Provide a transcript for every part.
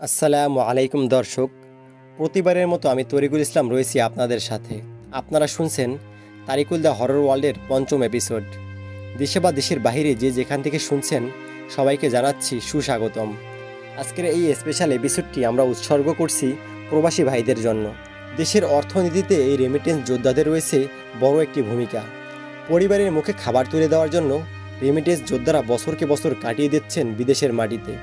আসসালামু আলাইকুম দর্শক। প্রতিবারের মতো আমি তরিকুল ইসলাম রয়েছি আপনাদের সাথে। আপনারা শুনছেন তারিকুল দ্য হরর ওয়ার্ল্ডের পঞ্চম এপিসোড। দেশে বা দেশের বাইরে যে যেখান থেকে শুনছেন সবাইকে জানাচ্ছি সুস্বাগতম। আজকের এই স্পেশাল এপিসোডটি আমরা উৎসর্গ করছি প্রবাসী ভাইদের জন্য। দেশের অর্থনীতিতে এই রেমিটেন্স যোদ্ধাদের রয়েছে বড় একটি ভূমিকা। পরিবারের মুখে খাবার তুলে দেওয়ার জন্য রেমিটেন্স যোদ্ধারা বছরকে বছর কাটিয়ে দিচ্ছেন বিদেশের মাটিতে।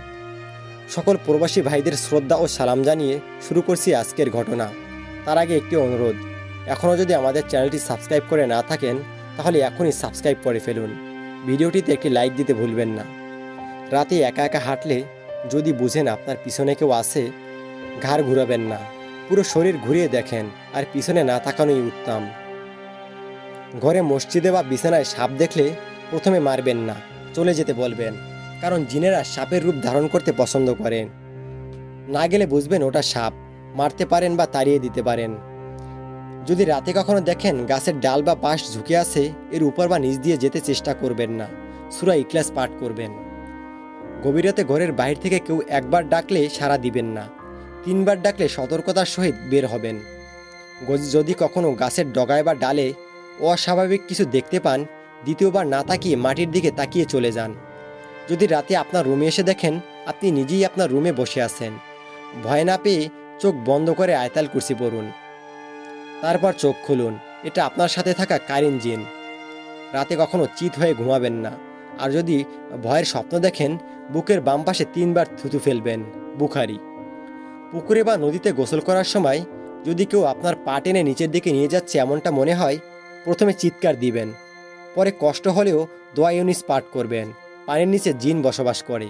সকল প্রবাসী ভাইদের শ্রদ্ধা ও সালাম জানিয়ে শুরু করছি আজকের ঘটনা। তার আগে একটি অনুরোধ, এখনও যদি আমাদের চ্যানেলটি সাবস্ক্রাইব করে না থাকেন তাহলে এখনই সাবস্ক্রাইব করে ফেলুন। ভিডিওটিতে একটি লাইক দিতে ভুলবেন না। রাতে একা একা হাঁটলে যদি বুঝেন আপনার পিছনে কেউ আসে, ঘাড় ঘুরাবেন না, পুরো শরীর ঘুরিয়ে দেখেন, আর পিছনে না তাকানোই উত্তম। ঘরে মসজিদে বা বিছানায় সাপ দেখলে প্রথমে মারবেন না, চলে যেতে বলবেন, কারণ জিনেরা সাপের রূপ ধারণ করতে পছন্দ করেন। না গেলে বুঝবেন ওটা সাপ, মারতে পারেন বা তাড়িয়ে দিতে পারেন। যদি রাতে কখনো দেখেন গাছের ডাল বা পাশ ঝুঁকে আছে, এর উপর বা নিচ দিয়ে যেতে চেষ্টা করবেন না, সূরা ইখলাস পাঠ করবেন। গভীর রাতে ঘরের বাইরে থেকে কেউ একবার ডাকলে সাড়া দিবেন না, 3বার ডাকলে সতর্কতার সহিত বের হবেন। যদি কখনো গাছের ডগায় বা ডালে অস্বাভাবিক কিছু দেখতে পান, দ্বিতীয়বার না তাকিয়ে মাটির দিকে তাকিয়ে চলে যান। যদি রাতে আপনার রুমে এসে দেখেন আপনি নিজেই আপনার রুমে বসে আছেন, ভয় না পেয়ে চোখ বন্ধ করে আয়াতুল কুরসি পড়ুন। তারপর চোখ খুলুন, এটা আপনার সাথে থাকা কারিন জিন। রাতে কখনো চিত হয়ে ঘুমাবেন না। আর যদি ভয়ের স্বপ্ন দেখেন, বুকের বাম পাশে 3বার থুতু ফেলবেন। বুখারি। পুকুরে বা নদীতে গোসল করার সময় যদি কেউ আপনার পা টেনে নিচের দিকে নিয়ে যাচ্ছে এমনটা মনে হয়, প্রথমে চিৎকার দিবেন, পরে কষ্ট হলেও দোয়া ইউনিস পাঠ করবেন। পানির নিচে জিন বসবাস করে।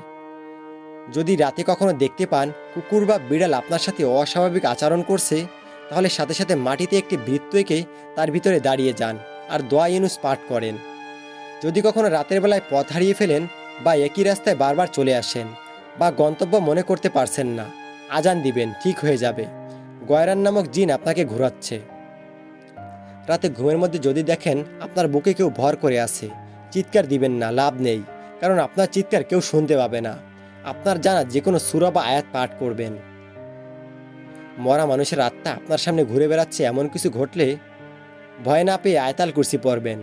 যদি রাতে কখনো দেখতে পান কুকুর বা বিড়াল আপনার সাথে অস্বাভাবিক আচরণ করছে, তাহলে সাথে সাথে মাটিতে একটি বৃত্ত এঁকে তার ভিতরে দাঁড়িয়ে যান আর দোয়া ইউনুস পাঠ করেন। যদি কখনো রাতের বেলায় পথ হারিয়ে ফেলেন বা একই রাস্তায় বারবার চলে আসেন বা গন্তব্য মনে করতে পারছেন না, আজান দিবেন, ঠিক হয়ে যাবে। গয়রান নামক জিন আপনাকে ঘোরাচ্ছে। রাতে ঘুমের মধ্যে যদি দেখেন আপনার বুকে কেউ ভর করে আছে, চিৎকার দিবেন না, লাভ নেই, কারণ আপনার চিৎকার কেউ শুনতে পাবে না। আপনার জানা যে কোনো সূরা বা আয়াত পাঠ করবেন। মরা মানুষের আত্মা আপনার সামনে ঘুরে বেড়াচ্ছে এমন কিছু ঘটলে ভয় না পেয়ে আয়াতুল কুরসি পড়বেন।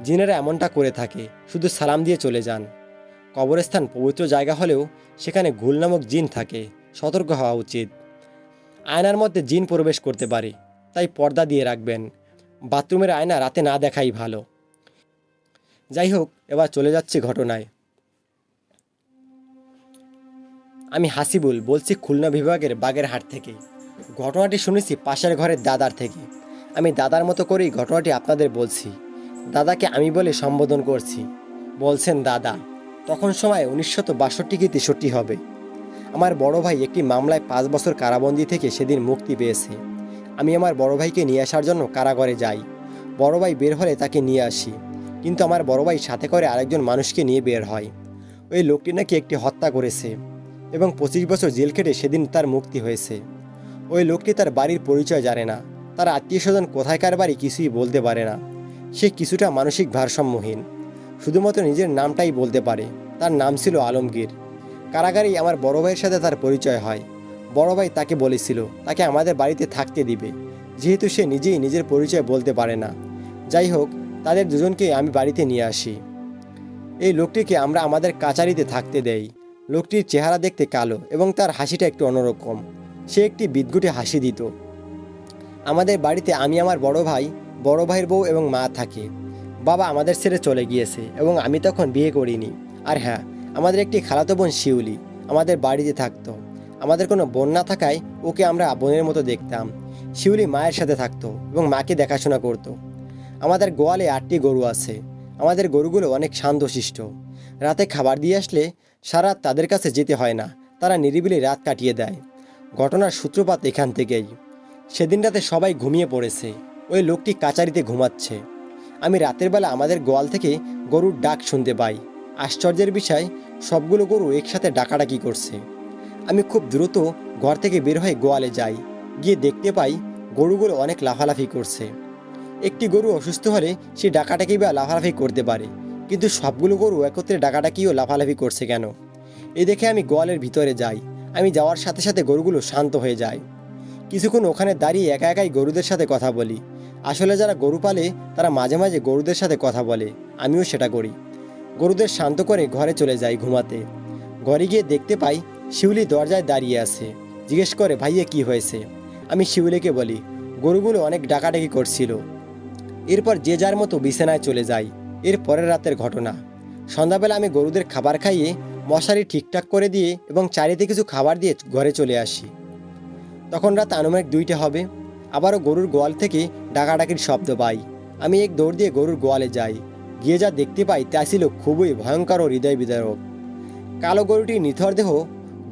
জিনেরা এমনটা করে থাকে, শুধু সালাম দিয়ে চলে যান। কবরস্থান পবিত্র জায়গা হলেও সেখানে ঘুল নামক জিন থাকে, সতর্ক হওয়া উচিত। আয়নার মধ্যে জিন প্রবেশ করতে পারে, তাই পর্দা দিয়ে রাখবেন। বাথরুমের আয়না রাতে না দেখাই ভালো। যাই হোক, এবার চলে যাচ্ছে ঘটনায়। আমি হাসিবুল বলছি খুলনা বিভাগের বাগেরহাট থেকে। ঘটনাটি শুনেছি পাশের ঘরের দাদার থেকে। আমি দাদার মতো করেই ঘটনাটি আপনাদের বলছি। দাদাকে আমি বলে সম্বোধন করছি। বলছেন দাদা। তখন সময় 1962 কি 63 হবে। আমার বড় ভাই একটি মামলায় 5 বছর কারাবন্দি থেকে সেদিন মুক্তি পেয়েছে। আমি আমার বড় ভাইকে নিয়ে আসার জন্য কারাগারে যাই। বড় ভাই বের হলে তাকে নিয়ে আসি, কিন্তু আমার বড় ভাই সাথে করে আরেকজন মানুষকে নিয়ে বের হয়। ওই লোকটি নাকি একটি হত্যা করেছে এবং 25 বছর জেল খেটে সেদিন তার মুক্তি হয়েছে। ওই লোকটি তার বাড়ির পরিচয় জানে না, তার আত্মীয়স্বজন কোথায়কার বাড়ি কিছুই বলতে পারে না। সে কিছুটা মানসিক ভারসাম্যহীন, শুধুমাত্র নিজের নামটাই বলতে পারে। তার নাম ছিল আলমগীর। কারাগারেই আমার বড় ভাইয়ের সাথে তার পরিচয় হয়। বড় ভাই তাকে বলেছিল তাকে আমাদের বাড়িতে থাকতে দিবে, যেহেতু সে নিজেই নিজের পরিচয় বলতে পারে না। যাই হোক, তাদের দুজনকে আমি বাড়িতে নিয়ে আসি। এই লোকটিকে আমরা আমাদের কাচারিতে থাকতে দেই। লোকটির চেহারা দেখতে কালো এবং তার হাসিটা একটু অন্যরকম। সে একটি বিদঘুটে হাসি দিত। আমাদের বাড়িতে আমি, আমার বড় ভাই, বড় ভাইয়ের বউ এবং মা থাকে। বাবা আমাদের ছেড়ে চলে গিয়েছে এবং আমি তখন বিয়ে করিনি। আর হ্যাঁ, আমাদের একটি খালাতো বোন শিউলি আমাদের বাড়িতে থাকতো। আমাদের কোনো বোন না থাকায় ওকে আমরা বোনের মতো দেখতাম। শিউলি মায়ের সাথে থাকতো এবং মাকে দেখাশোনা করতো। আমাদের গোয়ালে 8টি গরু আছে। আমাদের গরুগুলো অনেক শান্তশিষ্ট। রাতে খাবার দিয়ে আসলে সারা রাত তাদের কাছে যেতে হয় না, তারা নিরিবিলি রাত কাটিয়ে দেয়। ঘটনার সূত্রপাত এখান থেকেই। সেদিন রাতে সবাই ঘুমিয়ে পড়েছে, ওই লোকটি কাচারিতে ঘুমাচ্ছে। আমি রাতের বেলা আমাদের গোয়াল থেকে গরুর ডাক শুনতে পাই। আশ্চর্যের বিষয়, সবগুলো গরু একসাথে ডাকাডাকি করছে। আমি খুব দ্রুত ঘর থেকে বের হয়ে গোয়ালে যাই। গিয়ে দেখতে পাই গরুগুলো অনেক লাফালাফি করছে। একটি গরু অসুস্থ হলে সে ডাকাডাকি বা লাফালাফি করতে পারে, কিন্তু সবগুলো গরু একত্রে ডাকাডাকি ও লাফালাফি করছে কেন? এ দেখে আমি গোয়ালের ভিতরে যাই আমি যাওয়ার সাথে সাথে গরুগুলো শান্ত হয়ে যায়। কিছুক্ষণ ওখানে দাঁড়িয়ে একা একাই গরুদের সাথে কথা বলি। আসলে যারা গরু পালে তারা মাঝে মাঝে গরুদের সাথে কথা বলে, আমিও সেটা করি। গরুদের শান্ত করে ঘরে চলে যাই ঘুমাতে। ঘরে গিয়ে দেখতে পাই শিউলি দরজায় দাঁড়িয়ে আছে। জিজ্ঞেস করে, ভাইয়া কি হয়েছে? আমি শিউলিকে বলি, গরুগুলো অনেক ডাকাডাকি করছিল। এরপর যে যার মতো বিছানায় চলে যাই। এর পরের রাতের ঘটনা, সন্ধ্যাবেলা আমি গরুদের খাবার খাইয়ে মশারি ঠিকঠাক করে দিয়ে এবং চারিদিকে কিছু খাবার দিয়ে ঘরে চলে আসি। তখন রাত আনুমানিক 2টা হবে। আবারও গরুর গোয়াল থেকে ডাকাডাকির শব্দ পাই। আমি এক দৌড় দিয়ে গরুর গোয়ালে যাই। গিয়ে যা দেখতে পাই তা ছিল খুবই ভয়ঙ্কর ও হৃদয় বিদারক। কালো গরুটির নিথর দেহ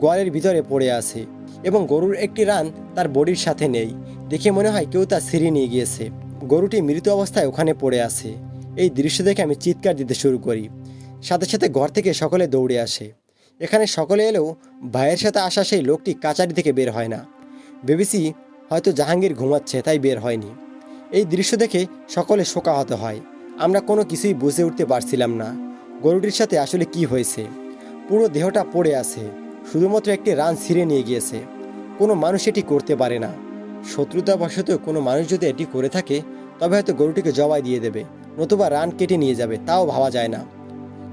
গোয়ালের ভিতরে পড়ে আছে এবং গরুর একটি রান তার বডির সাথে নেই। দেখে মনে হয় কেউ তা ছিঁড়ে নিয়ে গিয়েছে। গরুটি মৃত অবস্থায় ওখানে পড়ে আছে। এই দৃশ্য দেখে আমি চিৎকার দিতে শুরু করি। সাথে সাথে ঘর থেকে সকলে দৌড়ে আসে। এখানে সকলে এলেও ভাইয়ের সাথে আসা সেই লোকটি কাচারি থেকে বের হয় না। ভেবেছি হয়তো জাহাঙ্গীর ঘুমাচ্ছে, তাই বের হয়নি। এই দৃশ্য দেখে সকলে শোকাহত হয়। আমরা কোনো কিছুই বুঝে উঠতে পারছিলাম না গরুটির সাথে আসলে কি হয়েছে। পুরো দেহটা পড়ে আছে, শুধুমাত্র একটি রান ছিঁড়ে নিয়ে গিয়েছে। কোনো মানুষ এটি করতে পারে না। শত্রুতাবশত কোনো মানুষ যদি এটি করে থাকে তবে হয়তো গরুটিকে জবাই দিয়ে দেবে, নতুবা রান কেটে নিয়ে যাবে, তাও ভাবা যায় না।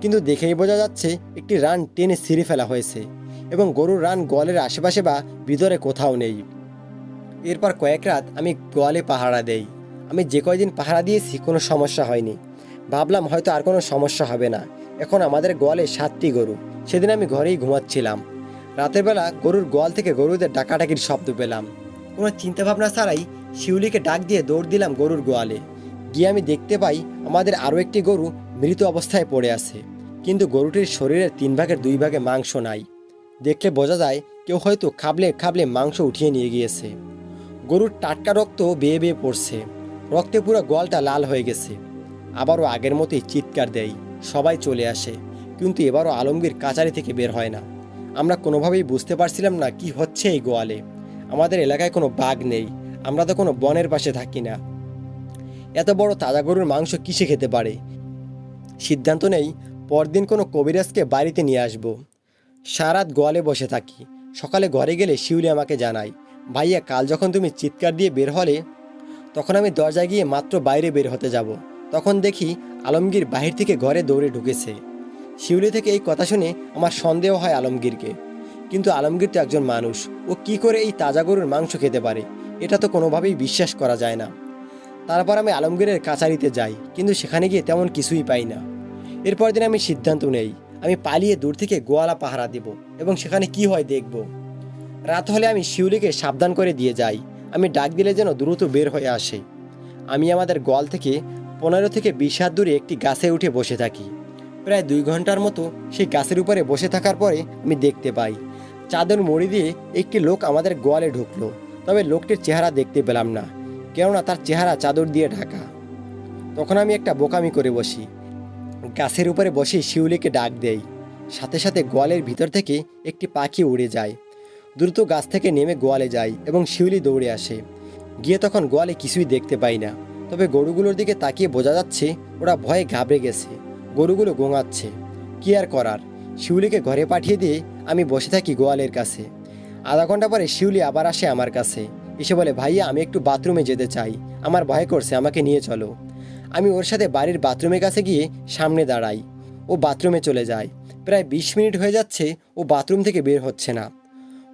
কিন্তু দেখেই বোঝা যাচ্ছে একটি রান টেনে ছিঁড়ে ফেলা হয়েছে এবং গরুর রান গোয়ালের আশেপাশে বা ভিতরে কোথাও নেই। এরপর কয়েক রাত আমি গোয়ালে পাহারা দেই। আমি যে কয়দিন পাহারা দিয়েছি কোনো সমস্যা হয়নি। ভাবলাম হয়তো আর কোনো সমস্যা হবে না। এখন আমাদের গোয়ালে 7টি গরু। সেদিন আমি ঘরেই ঘুমাচ্ছিলাম। রাতের বেলা গরুর গোয়াল থেকে গরুদের ডাকাডাকির শব্দ পেলাম। কোনো চিন্তাভাবনা ছাড়াই শিউলিকে ডাক দিয়ে দৌড় দিলাম গরুর গোয়ালে। গিয়ে আমি দেখতে পাই আমাদের আরও একটি গরু মৃত অবস্থায় পড়ে আছে, কিন্তু গরুটির শরীরের 3 ভাগের 2 ভাগে মাংস নাই। দেখলে বোঝা যায় কেউ হয়তো খাবলে খাবলে মাংস উঠিয়ে নিয়ে গিয়েছে। গরুর টাটকা রক্ত বেয়ে বেয়ে পড়ছে। রক্তে পুরো গোয়ালটা লাল হয়ে গেছে। আবারও আগের মতোই চিৎকার দেয়। সবাই চলে আসে, কিন্তু এবারও আলমগীর কাচারি থেকে বের হয় না। আমরা কোনোভাবেই বুঝতে পারছিলাম না কি হচ্ছে এই গোয়ালে। আমাদের এলাকায় কোনো বাঘ নেই, আমরা তো কোনো বনের পাশে থাকি না। এত বড় তাজা গরুর মাংস কিসে খেতে পারে? সিদ্ধান্ত নেই পরদিন কোনো কবিরাজকে বাড়িতে নিয়ে আসব। সারাত গোয়ালে বসে থাকি। সকালে ঘরে গেলে শিউলি আমাকে জানায়, ভাইয়া কাল যখন তুমি চিৎকার দিয়ে বের হলে তখন আমি দরজায় গিয়ে মাত্র বাইরে বের হতে যাব, তখন দেখি আলমগীর বাহির থেকে ঘরে দৌড়ে ঢুকেছে। শিউলি থেকে এই কথা শুনে আমার সন্দেহ হয় আলমগীরকে। কিন্তু আলমগীর তো একজন মানুষ, ও কি করে এই তাজা গরুর মাংস খেতে পারে? এটা তো কোনোভাবেই বিশ্বাস করা যায় না। তারপর আমি আলমগীরের কাছারিতে যাই, কিন্তু সেখানে গিয়ে তেমন কিছুই পাই না। এরপর দিন আমি সিদ্ধান্ত নেই আমি পালিয়ে দূর থেকে গোয়ালা পাহারা দেব এবং সেখানে কি হয় দেখব। রাত হলে আমি শিউলিকে সাবধান করে দিয়ে যাই। আমি ডাক দিলে যেন দ্রুত বের হয়ে আসে। আমি আমাদের গোয়াল থেকে 15 থেকে 20 হাত দূরে একটি গাছে উঠে বসে থাকি। প্রায় 2 ঘন্টার মতো সেই গাছের উপরে বসে থাকার পরে আমি দেখতে পাই চাদর মুড়ি দিয়ে একটি লোক আমাদের গোয়ালে ঢুকলো। তবে লোকটির চেহারা দেখতে পেলাম না, কেননা তার চেহারা চাদর দিয়ে ঢাকা। তখন আমি একটা বোকামি করে বসি। গাছের উপরে বসে শিউলিকে ডাক দেই। সাথে সাথে গোয়ালের ভিতর থেকে একটি পাখি উড়ে যায়। দ্রুত গাছ থেকে নেমে গোয়ালে যায় এবং শিউলি দৌড়ে আসে। গিয়ে তখন গোয়ালে কিছুই দেখতে পাই না, তবে গরুগুলোর দিকে তাকিয়ে বোঝা যাচ্ছে ওরা ভয়ে ঘাবড়ে গেছে। গরুগুলো গোঙাচ্ছে। কি আর করার, শিউলিকে ঘরে পাঠিয়ে দিয়ে আমি বসে থাকি গোয়ালের কাছে। আধা ঘন্টা পরে শিউলি আবার আসে আমার কাছে। এসে বলে, ভাইয়া আমি একটু বাথরুমে যেতে চাই, আমার ভয় করছে, আমাকে নিয়ে চলো। আমি ওর সাথে বাড়ির বাথরুমের কাছে গিয়ে সামনে দাঁড়াই। ও বাথরুমে চলে যায়। প্রায় 20 মিনিট হয়ে যাচ্ছে, ও বাথরুম থেকে বের হচ্ছে না।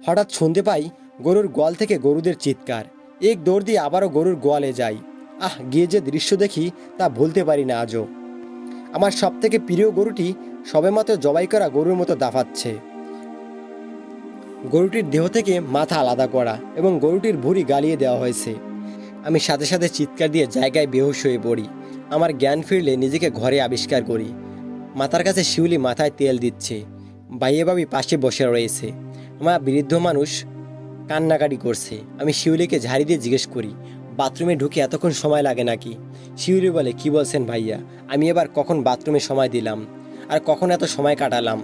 হঠাৎ শুনতে পাই গরুর গোয়াল থেকে গরুদের চিৎকার। এক দৌড় দিয়ে আবারও গরুর গোয়ালে যাই। গিয়ে যে দৃশ্য দেখি তা ভুলতে পারি না আজও। আমার সবথেকে প্রিয় গরুটি সবেমাত্র জবাই করা গরুর মতো দাফাচ্ছে। গরুটির দেহ থেকে মাথা আলাদা করা এবং গরুটির ভুঁড়ি গালিয়ে দেওয়া হয়েছে। আমি সাথে সাথে চিৎকার দিয়ে জায়গায় বেহুশ হয়ে পড়ি। আমার জ্ঞান ফিরলে নিজেকে ঘরে আবিষ্কার করি। মাথার কাছে শিউলি মাথায় তেল দিচ্ছে। ভাইয়া ভাবি পাশে বসে রয়েছে। আমার বৃদ্ধ মানুষ কান্নাকাটি করছে। আমি শিউলিকে ঝাড়ি দিয়ে জিজ্ঞেস করি, বাথরুমে ঢুকে এতক্ষণ সময় লাগে নাকি? শিউলি বলে, কি বলছেন ভাইয়া, আমি এবার কখন বাথরুমে সময় দিলাম আর কখন এত সময় কাটালাম?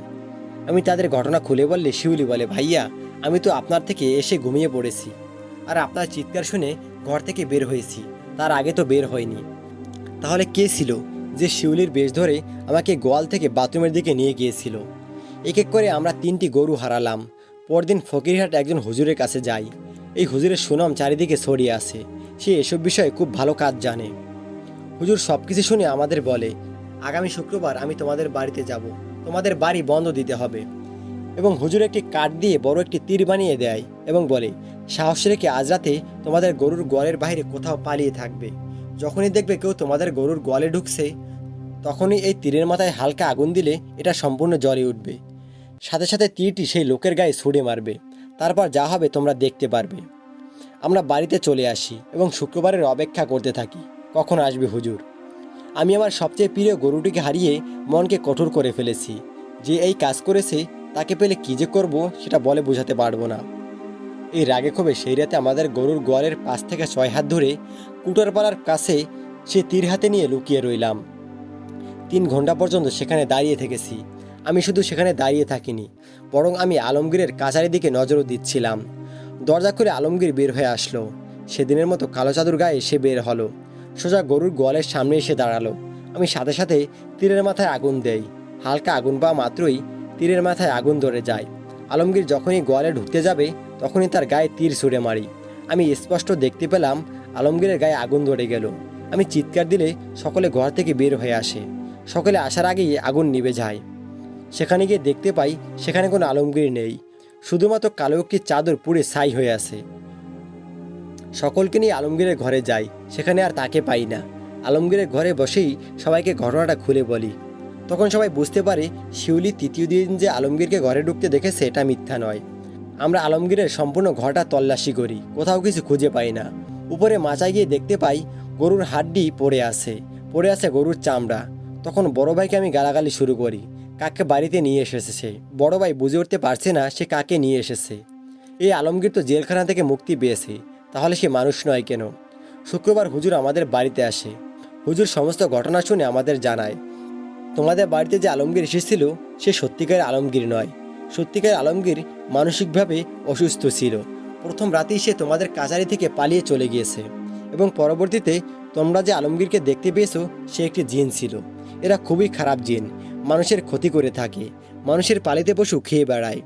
আমি তাদের ঘটনা খুলে বললে শিউলি বলে, ভাইয়া আমি তো আপনার থেকে এসে ঘুমিয়ে পড়েছি আর আপনার চিৎকার শুনে ঘর থেকে বের হয়েছি, তার আগে তো বের হয়নি। তাহলে কে ছিল যে শিউলির বেশ ধরে আমাকে গোয়াল থেকে বাথরুমের দিকে নিয়ে গিয়েছিল? এক এক করে আমরা 3টি গরু হারালাম। পরদিন ফকিরহাট একজন হুজুরের কাছে যাই। এই হুজুরের সুনাম চারিদিকে ছড়িয়ে আছে, সে এসব বিষয়ে খুব ভালো কাজ জানে। হুজুর সব কিছু শুনে আমাদের বলে, আগামী শুক্রবার আমি তোমাদের বাড়িতে যাব, তোমাদের বাড়ি বন্ধ দিতে হবে। এবং হুজুর একটি কাঠ দিয়ে বড় একটি তীর বানিয়ে দেয় এবং বলে, সাহস রেখে আজ রাতে তোমাদের গরুর গোয়ালের বাইরে কোথাও পালিয়ে থাকবে। যখনই দেখবে কেউ তোমাদের গরুর গোয়ালে ঢুকছে, তখনই এই তীরের মাথায় হালকা আগুন দিলে এটা সম্পূর্ণ জ্বলে উঠবে। সাথে সাথে তীরটি সেই লোকের গায়ে ছুঁড়ে মারবে। তারপর যা হবে তোমরা দেখতে পারবে। আমরা বাড়িতে চলে আসি এবং শুক্রবারের অপেক্ষা করতে থাকি, কখন আসবে হুজুর। আমি আমার সবচেয়ে প্রিয় গরুটিকে হারিয়ে মনকে কঠোর করে ফেলেছি। যে এই কাজ করেছে তাকে পেলে কী যে করব সেটা বলে বোঝাতে পারবো না। এই রাগে ক্ষোভে সেই রাতে আমাদের গরুর গোয়ালের 5 থেকে 6 হাত ধরে কুটারপাড়ার কাছে সে তীর হাতে নিয়ে লুকিয়ে রইলাম। 3 ঘন্টা পর্যন্ত সেখানে দাঁড়িয়ে থেকেছি। আমি শুধু সেখানে দাঁড়িয়ে থাকিনি, বরং আমি আলমগীরের কাছারির দিকে নজরও দিচ্ছিলাম। দরজা খুলে আলমগীর বের হয়ে আসলো। সেদিনের মতো কালো চাদর গায়ে সে বের হলো, সোজা গরুর গোয়ালের সামনে এসে দাঁড়ালো। আমি সাথে সাথে তীরের মাথায় আগুন দেই। হালকা আগুন পাওয়া মাত্রই তীরের মাথায় আগুন ধরে যায়। আলমগীর যখনই গোয়ালে ঢুকতে যাবে তখনই তার গায়ে তীর ছুঁড়ে মারি। আমি স্পষ্ট দেখতে পেলাম আলমগীরের গায়ে আগুন ধরে গেল। আমি চিৎকার দিলে সকলে ঘর থেকে বের হয়ে আসে। সকলে আসার আগেই আগুন নিভে যায়। সেখানে গিয়ে দেখতে পাই সেখানে কোনো আলমগীর নেই, শুধুমাত্র কালো একটি চাদর পুড়ে ছাই হয়ে আছে। সকলকে নিয়ে আলমগীরের ঘরে যাই, সেখানে আর তাকে পাই না। আলমগীরের ঘরে বসেই সবাইকে ঘটনাটা খুলে বলি। তখন সবাই বুঝতে পারে শিউলি তৃতীয় দিন যে আলমগীরকে ঘরে ঢুকতে দেখেছে এটা মিথ্যা নয়। আমরা আলমগীরের সম্পূর্ণ ঘরটা তল্লাশি করি, কোথাও কিছু খুঁজে পাই না। উপরে মাচায় গিয়ে দেখতে পাই গরুর হাড্ডি পড়ে আছে গরুর চামড়া। তখন বড় ভাইকে আমি গালাগালি শুরু করি, কাকে বাড়িতে নিয়ে এসেছে সে। বড় ভাই বুঝে উঠতে পারছে না সে কাকে নিয়ে এসেছে। এই আলমগীর তো জেলখানা থেকে মুক্তি পেয়েছে, তাহলে সে মানুষ নয় কেন? শুক্রবার হুজুর আমাদের বাড়িতে আসে। হুজুর সমস্ত ঘটনা শুনে আমাদের জানায়, তোমাদের বাড়িতে যে আলমগীর এসেছিল সে সত্যিকারের আলমগীর নয়। সত্যিকারের আলমগীর মানসিকভাবে অসুস্থ ছিল। প্রথম রাতেই সে তোমাদের কাছারি থেকে পালিয়ে চলে গিয়েছে এবং পরবর্তীতে তোমরা যে আলমগীরকে দেখতে পেয়েছো সে একটি জিন ছিল। এরা খুবই খারাপ জিন, মানুষের ক্ষতি করে থাকে, মানুষের পালিত পশু খেয়ে বেড়ায়।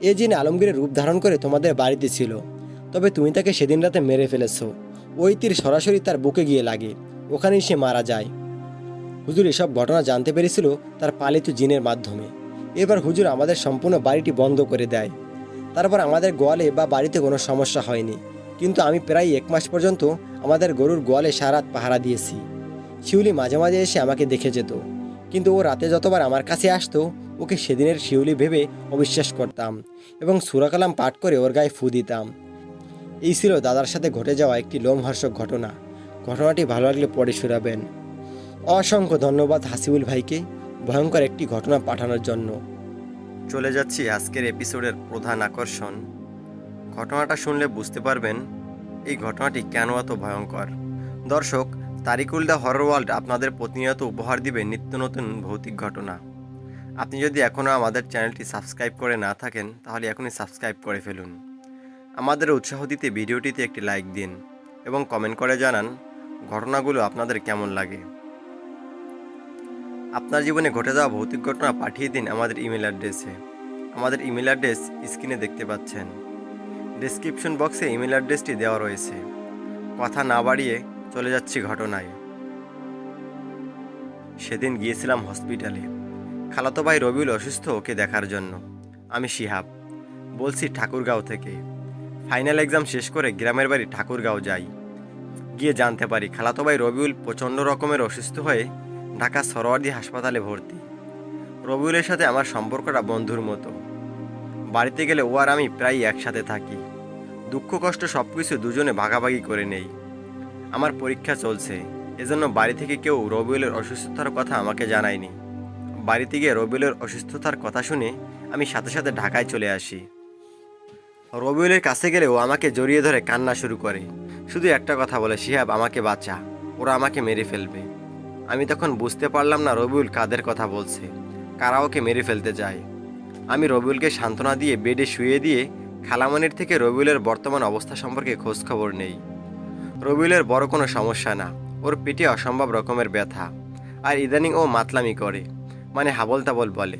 এ জিন আলমগীরের রূপ ধারণ করে তোমাদের বাড়িতে ছিল, তবে তুমি তাকে সেদিন রাতে মেরে ফেলেছো। ওই তীর সরাসরি তার বুকে গিয়ে লাগে, ওখানেই সে মারা যায়। হুজুর এসব ঘটনা জানতে পেরেছিল তার পালিত জিনের মাধ্যমে। এবার হুজুর আমাদের সম্পূর্ণ বাড়িটি বন্ধ করে দেয়। তারপর আমাদের গোয়ালে বা বাড়িতে কোনো সমস্যা হয়নি, কিন্তু আমি প্রায় 1 মাস পর্যন্ত আমাদের গরুর গোয়ালে সারাত পাহারা দিয়েছি। শিউলি মাঝে মাঝে এসে আমাকে দেখে যেত, কিন্তু ও রাতে যতবার আমার কাছে আসতো ওকে সেদিনের শিউলি ভেবে অবিশ্বাস করতাম এবং সূরা কালাম পাঠ করে ওর গায়ে ফু দিতাম। এই ছিল দাদার সাথে ঘটে যাওয়া একটি লোমহর্ষক ঘটনা। ঘটনাটি ভালো লাগলে পরে শোনাবেন। অসংখ্য ধন্যবাদ হাসিবুল ভাইকে ভয়ঙ্কর একটি ঘটনা পাঠানোর জন্য। চলে যাচ্ছি আজকের এপিসোডের প্রধান আকর্ষণ। ঘটনাটা শুনলে বুঝতে পারবেন এই ঘটনাটি কেন এত ভয়ঙ্কর। দর্শক, তারিকুল দ্য হরর ওয়ার্ল্ড আপনাদের প্রতিনিয়ত উপহার দিবে নিত্য নতুন ভৌতিক ঘটনা। আপনি যদি এখনও আমাদের চ্যানেলটি সাবস্ক্রাইব করে না থাকেন তাহলে এখনই সাবস্ক্রাইব করে ফেলুন। আমাদের উৎসাহ দিতে ভিডিওটিতে একটি লাইক দিন এবং কমেন্ট করে জানান ঘটনাগুলো আপনাদের কেমন লাগে। আপনার জীবনে ঘটে যাওয়া ভৌতিক ঘটনা পাঠিয়ে দিন আমাদের ইমেল অ্যাড্রেসে। আমাদের ইমেল অ্যাড্রেস স্ক্রিনে দেখতে পাচ্ছেন। ডেসক্রিপশন বক্সে ইমেল অ্যাড্রেসটি দেওয়া রয়েছে। কথা না বাড়িয়ে চলে যাচ্ছি ঘটনায়। সেদিন গিয়েছিলাম হসপিটালে। খালাতো ভাই রবিউল অসুস্থ, ওকে দেখার জন্য। আমি শিহাব বলছি, ঠাকুরগাঁও থেকে। ফাইনাল এক্সাম শেষ করে গ্রামের বাড়ি ঠাকুরগাঁও যাই। গিয়ে জানতে পারি খালাতো ভাই রবিউল প্রচণ্ড রকমের অসুস্থ হয়ে ঢাকা সরোয়ার্দী হাসপাতালে ভর্তি। রবিউলের সাথে আমার সম্পর্কটা বন্ধুর মতো। বাড়িতে গেলে ও আর আমি প্রায় একসাথে থাকি। দুঃখ কষ্ট সব কিছু দুজনে ভাগাভাগি করে নেই। আমার পরীক্ষা চলছে, এজন্য বাড়ি থেকে কেউ রবিউলের অসুস্থতার কথা আমাকে জানায়নি। বাড়িতে গিয়ে রবিউলের অসুস্থতার কথা শুনে আমি সাথে সাথে ঢাকায় চলে আসি। রবিউলের কাছে গেলে ও আমাকে জড়িয়ে ধরে কান্না শুরু করে। শুধু একটা কথা বলে, শিহাব আমাকে বাঁচা, ওরা আমাকে মেরে ফেলবে। আমি তখন বুঝতে পারলাম না রবিউল কাদের কথা বলছে, কারা ওকে মেরে ফেলতে যায়। আমি রবিউলকে সান্ত্বনা দিয়ে বেডে শুয়ে দিয়ে খালামনির থেকে রবিউলের বর্তমান অবস্থা সম্পর্কে খোঁজ খবর নেই। রবিউলের বড় কোনো সমস্যা না, ওর পেটে অসম্ভব রকমের ব্যথা, আর ইদানিং ও মাতলামি করে, মানে হাবল তাবল বলে।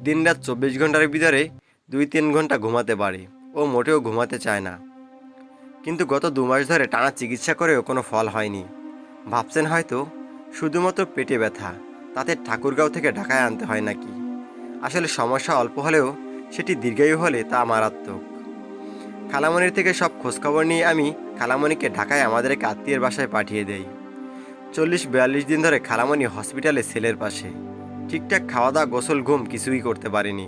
দিনরাত 24 ঘন্টার ভিতরে 2-3 ঘন্টা ঘুমাতে পারে। ও মোটেও ঘুমাতে চায় না। কিন্তু গত 2 মাস ধরে টানা চিকিৎসা করেও কোনো ফল হয়নি। ভাবছেন হয়তো শুধুমাত্র পেটে ব্যথা, তাতে ঠাকুরগাঁও থেকে ঢাকায় আনতে হয় নাকি? আসলে সমস্যা অল্প হলেও সেটি দীর্ঘায়ু হলে তা মারাত্মক। খালামণির থেকে সব খোঁজখবর নিয়ে আমি খালামণিকে ঢাকায় আমাদের এক আত্মীয়ের বাসায় পাঠিয়ে দেই। 40-42 দিন ধরে খালামণি হসপিটালে ছেলের পাশে। ঠিকঠাক খাওয়া দাওয়া, গোসল, ঘুম কিছুই করতে পারেনি।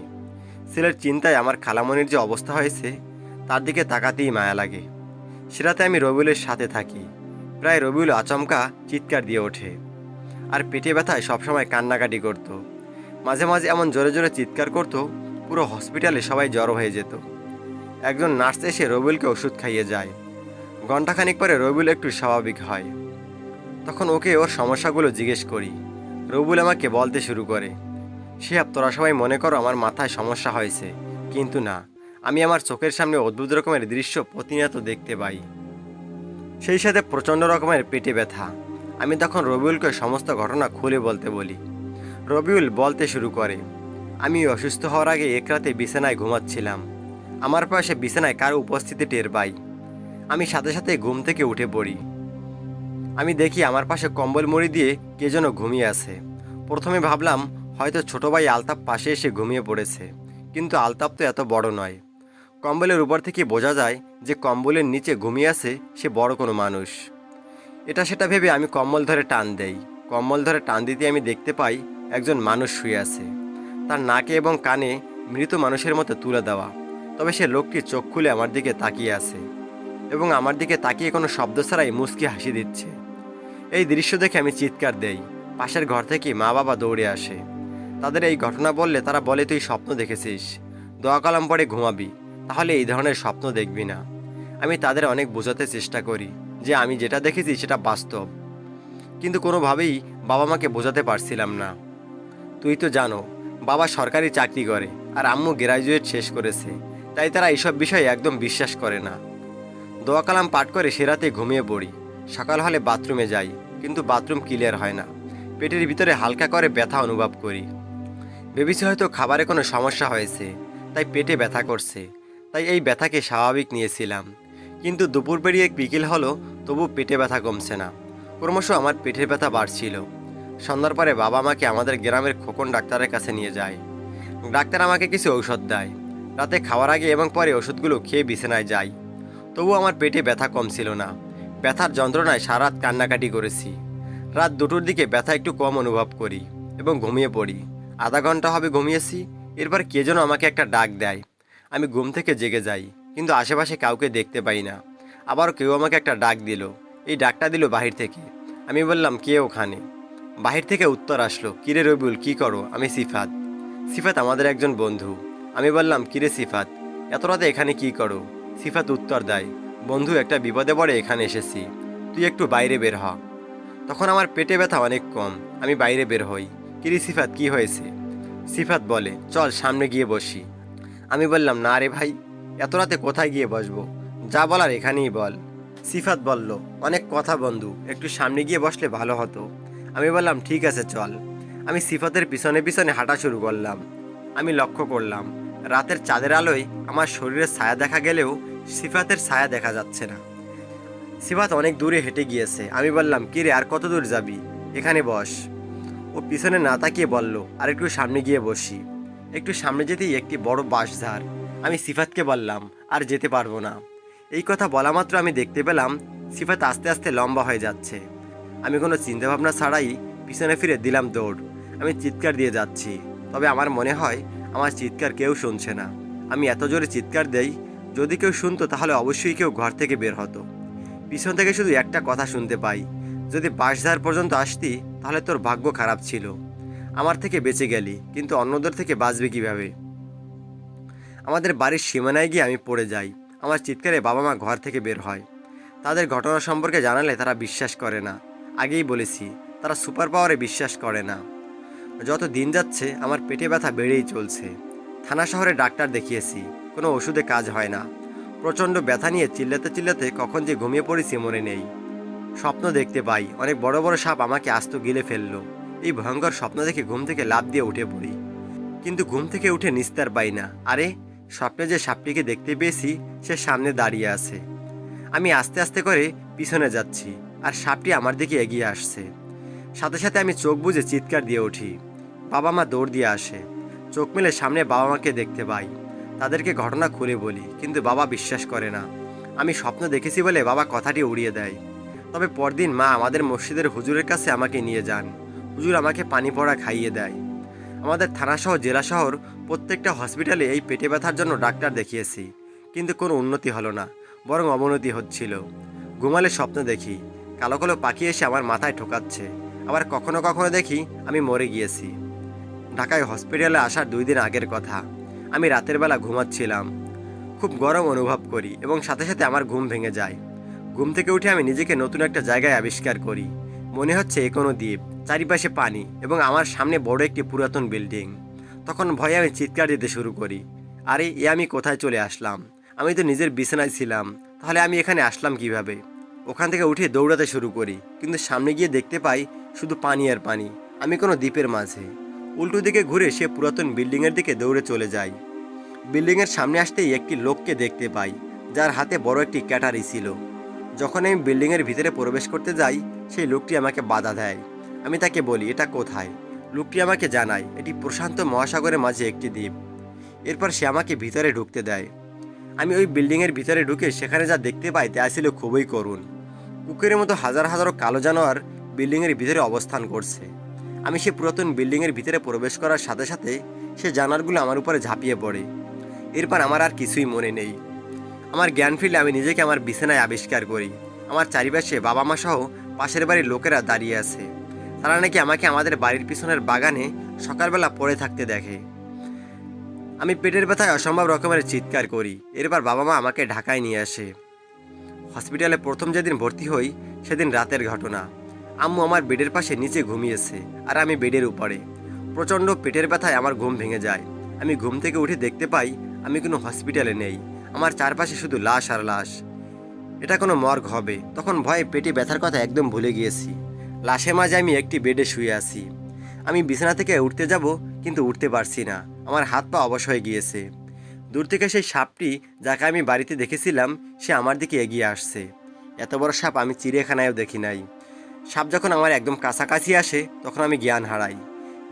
ছেলের চিন্তায় আমার খালামণির যে অবস্থা হয়েছে তার দিকে তাকাতেই মায়া লাগে। সে রাতে আমি রবিউলের সাথে থাকি। প্রায় রবিউল আচমকা চিৎকার দিয়ে ওঠে আর পেটে ব্যথায় সবসময় কান্নাকাটি করত। মাঝে মাঝে এমন জোরে জোরে চিৎকার করত, পুরো হসপিটালে সবাই জড়ো হয়ে যেত। একজন নার্স এসে রবিউলকে ওষুধ খাইয়ে যায়। ঘণ্টাখানিক পরে রবিউল একটু স্বাভাবিক হয়। তখন ওকে ওর সমস্যাগুলো জিজ্ঞেস করি। রবিউল আমাকে বলতে শুরু করে, শিহাব, তোরা সবাই মনে করো আমার মাথায় সমস্যা হয়েছে, কিন্তু না, আমি আমার চোখের সামনে অদ্ভুত রকমের দৃশ্য প্রতিনিয়ত দেখতে পাই। সেই সাথে প্রচণ্ড রকমের পেটে ব্যথা। আমি তখন রবিউলকে সমস্ত ঘটনা খুলে বলতে বলি। রবিউল বলতে শুরু করে, আমি অসুস্থ হওয়ার আগে এক রাতে বিছানায় ঘুমাচ্ছিলাম। আমার পাশে বিছানায় কারো উপস্থিতি টের পাই। আমি সাথে সাথে ঘুম থেকে উঠে পড়ি। আমি দেখি আমার পাশে কম্বল মুড়ি দিয়ে কে যেন ঘুমিয়ে আছে। প্রথমে ভাবলাম হয়তো ছোট ভাই আলতাপ পাশে এসে ঘুমিয়ে পড়েছে, কিন্তু আলতাপ তো এত বড় নয়। কম্বলের উপর থেকে বোঝা যায় যে কম্বলের নিচে ঘুমিয়ে আছে সে বড় কোনো মানুষ। এটা সেটা ভেবে আমি কম্বল ধরে টান দেই। কম্বল ধরে টান দিতে আমি দেখতে পাই একজন মানুষ শুয়ে আছে। তার নাকে এবং কানে মৃত মানুষের মতো তুলে দেওয়া, তবে সে লোকটি চোখ খুলে আমার দিকে তাকিয়ে আছে এবং আমার দিকে তাকিয়ে কোনো শব্দ ছাড়াই মুচকি হাসি দিচ্ছে। এই দৃশ্য দেখে আমি চিৎকার দেই। পাশের ঘর থেকে মা বাবা দৌড়ে আসে। তাদের এই ঘটনা বললে তারা বলে, তুই স্বপ্ন দেখেছিস, দোয়া কালাম পড়ে ঘুমাবি, তাহলে এই ধরনের স্বপ্ন দেখবি না। আমি তাদের অনেক বোঝাতে চেষ্টা করি যে আমি যেটা দেখেছি সেটা বাস্তব, কিন্তু কোনোভাবেই বাবা মাকে বোঝাতে পারছিলাম না। তুই তো জানো, বাবা সরকারি চাকরি করে আর আম্মু গ্র্যাজুয়েট শেষ করেছে, তাই তারা এইসব বিষয়ে একদম বিশ্বাস করে না। দোয়া কালাম পাঠ করে সে রাতে ঘুমিয়ে পড়ি। সকাল হলে বাথরুমে যাই, কিন্তু বাথরুম ক্লিয়ার হয় না। পেটের ভিতরে হালকা করে ব্যথা অনুভব করি। ভেবেছি হয়তো খাবারে কোনো সমস্যা হয়েছে, তাই পেটে ব্যথা করছে, তাই এই ব্যথাকে স্বাভাবিক নিয়েছিলাম। কিন্তু দুপুর পেরিয়ে বিকেল হলো, তবু পেটে ব্যথা কমছে না। ক্রমশ আমার পেটের ব্যথা বাড়ছিল। সন্ধ্যার পরে বাবা আমাকে আমাদের গ্রামের খোকন ডাক্তারের কাছে নিয়ে যায়। ডাক্তার আমাকে কিছু ঔষধ দেয়। রাতে খাওয়ার আগে এবং পরে ওষুধগুলো খেয়ে বিছানায় যাই। তবু আমার পেটে ব্যথা কমছিল না। ব্যথার যন্ত্রণায় সারা রাত কান্নাকাটি করেছি। রাত 2টোর দিকে ব্যথা একটু কম অনুভব করি এবং ঘুমিয়ে পড়ি। আধা ঘন্টা হবে ঘুমিয়েছি, এরপর কে যেন আমাকে একটা ডাক দেয়। আমি ঘুম থেকে জেগে যাই, কিন্তু আশেপাশে কাউকে দেখতে পাই না। আবারও কেউ আমাকে একটা ডাক দিল। এই ডাকটা দিল বাহির থেকে। আমি বললাম, কে ওখানে? বাহির থেকে উত্তর আসলো, কিরে রবিউল, কি করো? আমি সিফাত। সিফাত আমাদের একজন বন্ধু। আমি বললাম, কিরে সিফাত, এত রাতে এখানে কি করো? সিফাত উত্তর দেয়, বন্ধু, একটা বিপদে পড়ে এখানে এসেছি, তুই একটু বাইরে বের হ। তখন আমার পেটে ব্যথা অনেক কম। আমি বাইরে বের হই। কিরে সিফাত, কি হয়েছে? সিফাত বলে, চল সামনে গিয়ে বসি। আমি বললাম, না রে ভাই, এত রাতে কোথায় গিয়ে বসবো? যা বলার এখানেই বল। সিফাত বলল, অনেক কথা বন্ধু, একটু সামনে গিয়ে বসলে ভালো হতো। আমি বললাম, ঠিক আছে চল। আমি সিফাতের পিছনে পিছনে হাঁটা শুরু করলাম। আমি লক্ষ্য করলাম রাতের চাঁদের আলোয় আমার শরীরের ছায়া দেখা গেলেও সিফাতের ছায়া দেখা যাচ্ছে না। সিফাত অনেক দূরে হেঁটে গিয়েছে। আমি বললাম, কিরে, আর কত দূর যাবি? এখানে বস। ও পিছনে না তাকিয়ে বলল, আর একটু সামনে গিয়ে বসি। একটু সামনে যেতেই একটি বড় বাঁশঝাড়। আমি সিফাতকে বললাম, আর যেতে পারবো না। এই কথা বলা মাত্র আমি দেখতে পেলাম সিফাত আস্তে আস্তে লম্বা হয়ে যাচ্ছে। আমি কোনো চিন্তাভাবনা ছাড়াই পিছনে ফিরে দিলাম দৌড়। আমি চিৎকার দিয়ে যাচ্ছি, তবে আমার মনে হয় আমার চিৎকার কেউ শুনছে না। আমি এত জোরে চিৎকার দেই, যদি কেউ শুনতো তাহলে অবশ্যই কেউ ঘর থেকে বের হতো। পিছন থেকে শুধু একটা কথা শুনতে পাই, যদি বাঁশঝাড় পর্যন্ত আসতি তাহলে তোর ভাগ্য খারাপ ছিল, আমার থেকে বেঁচে গেলি, কিন্তু অন্যদের থেকে বাঁচবে কিভাবে? আমাদের বাড়ির সীমানায় গিয়ে আমি পড়ে যাই। আমার চিৎকারে বাবা মা ঘর থেকে বের হয়। তাদের ঘটনা সম্পর্কে জানালে তারা বিশ্বাস করে না। আগেই বলেছি, তারা সুপার পাওয়ারে বিশ্বাস করে না। যত দিন যাচ্ছে আমার পেটে ব্যথা বেড়েই চলছে। থানা শহরে ডাক্তার দেখিয়েছি, কোনো ওষুধে কাজ হয় না। প্রচণ্ড ব্যথা নিয়ে চিল্লাতে চিল্লাতে কখন যে ঘুমিয়ে পড়েছি মনে নেই। স্বপ্ন দেখতে পাই অনেক বড় বড় সাপ আমাকে আস্ত গিলে ফেললো। এই ভয়ঙ্কর স্বপ্ন দেখে ঘুম থেকে লাফ দিয়ে উঠে পড়ি, কিন্তু ঘুম থেকে উঠে নিস্তার পাই না। আরে, স্বপ্নে যে সাপটিকে দেখতে পেয়েছি সে সামনে দাঁড়িয়ে আছে। আমি আস্তে আস্তে করে পিছনে যাচ্ছি আর সাপটি আমার দিকে এগিয়ে আসছে। সাথে সাথে আমি চোখ বুজে চিৎকার দিয়ে উঠি। বাবা মা দৌড় দিয়ে আসে। চোখ মেলে সামনে বাবা মাকে দেখতে পাই। তাদেরকে ঘটনা খুলে বলি, কিন্তু বাবা বিশ্বাস করে না। আমি স্বপ্ন দেখেছি বলে বাবা কথাটি উড়িয়ে দেয়। তবে পরদিন মা আমাদের মসজিদের হুজুরের কাছে আমাকে নিয়ে যান। হুজুর আমাকে পানি পড়া খাইয়ে দেয়। আমাদের থানাসহ জেলা শহর প্রত্যেকটা হসপিটালে এই পেটে ব্যথার জন্য ডাক্তার দেখিয়েছি, কিন্তু কোনো উন্নতি হলো না, বরং অবনতি হচ্ছিল। ঘুমালে স্বপ্ন দেখি কালো কালো পাখি এসে আমার মাথায় ঠোকাচ্ছে। আবার কখনো কখনো দেখি আমি মরে গিয়েছি। ঢাকায় হসপিটালে আসার 2 দিন আগের কথা। আমি রাতের বেলা ঘুমাচ্ছিলাম। খুব গরম অনুভব করি এবং সাথে সাথে আমার ঘুম ভেঙে যায়। ঘুম থেকে উঠে আমি নিজেকে নতুন একটা জায়গায় আবিষ্কার করি। মনে হচ্ছে এ কোনো দ্বীপ, চারিপাশে পানি এবং আমার সামনে বড় একটি পুরাতন বিল্ডিং। তখন ভয়ে আমি চিৎকার দিতে শুরু করি, আরে এ আমি কোথায় চলে আসলাম? আমি তো নিজের বিছানায় ছিলাম, তাহলে আমি এখানে আসলাম কিভাবে? ওখান থেকে উঠে দৌড়াতে শুরু করি, কিন্তু সামনে গিয়ে দেখতে পাই শুধু পানি আর পানি। আমি কোনো দ্বীপের মাঝে। উল্টো দিকে ঘুরে সে পুরাতন বিল্ডিংয়ের দিকে দৌড়ে চলে যাই। বিল্ডিংয়ের সামনে আসতেই একটি লোককে দেখতে পাই, যার হাতে বড় একটি ক্যাটারি ছিল। যখন আমি বিল্ডিংয়ের ভিতরে প্রবেশ করতে যাই, সেই লোকটি আমাকে বাধা দেয়। আমি তাকে বলি এটা কোথায়। লোকটি আমাকে জানায় এটি প্রশান্ত মহাসাগরের মাঝে একটি দ্বীপ। এরপর সে আমাকে ভিতরে ঢুকতে দেয়। আমি ওই বিল্ডিংয়ের ভিতরে ঢুকে সেখানে যা দেখতে পাই তা ছিল খুবই করুণ। কুকুরের মতো হাজার হাজারো কালো জানোয়ার বিল্ডিংয়ের ভিতরে অবস্থান করছে। আমি সে পুরাতন বিল্ডিংয়ের ভিতরে প্রবেশ করার সাথে সাথে সে জানোয়ারগুলো আমার উপরে ঝাঁপিয়ে পড়ে। এরপর আমার আর কিছুই মনে নেই। আমার জ্ঞান ফিরলে আমি নিজেকে আমার বিছানায় আবিষ্কার করি। আমার চারিপাশে বাবা মা সহ পাশের বাড়ির লোকেরা দাঁড়িয়ে আছে। তারা নাকি আমাকে আমাদের বাড়ির পিছনের বাগানে সকালবেলা পড়ে থাকতে দেখে। আমি পেটের ব্যথায় অসম্ভব রকমের চিৎকার করি। এরপর বাবা মা আমাকে ঢাকায় নিয়ে আসে। হসপিটালে প্রথম যেদিন ভর্তি হই সেদিন রাতের ঘটনা। আম্মু আমার বেডের পাশে নিচে ঘুমিয়েছে আর আমি বেডের উপরে। প্রচণ্ড পেটের ব্যথায় আমার ঘুম ভেঙে যায়। আমি ঘুম থেকে উঠে দেখতে পাই আমি কোনো হসপিটালে নেই। আমার চারপাশে শুধু লাশ আর লাশ। এটা কোনো মর্গ হবে। তখন ভয়ে পেটে ব্যথার কথা একদম ভুলে গিয়েছি। লাশের মাঝে আমি একটি বেডে শুয়ে আছি। আমি বিছানা থেকে উঠতে যাব, কিন্তু উঠতে পারছি না। আমার হাত পা অবশ হয়ে গিয়েছে। দূর থেকে সেই সাপটি যাকে আমি বাড়িতে দেখেছিলাম সে আমার দিকে এগিয়ে আসছে। এত বড় সাপ আমি চিড়িয়াখানায়ও দেখি নাই। সাপ যখন আমার একদম কাছাকাছি আসে তখন আমি জ্ঞান হারাই।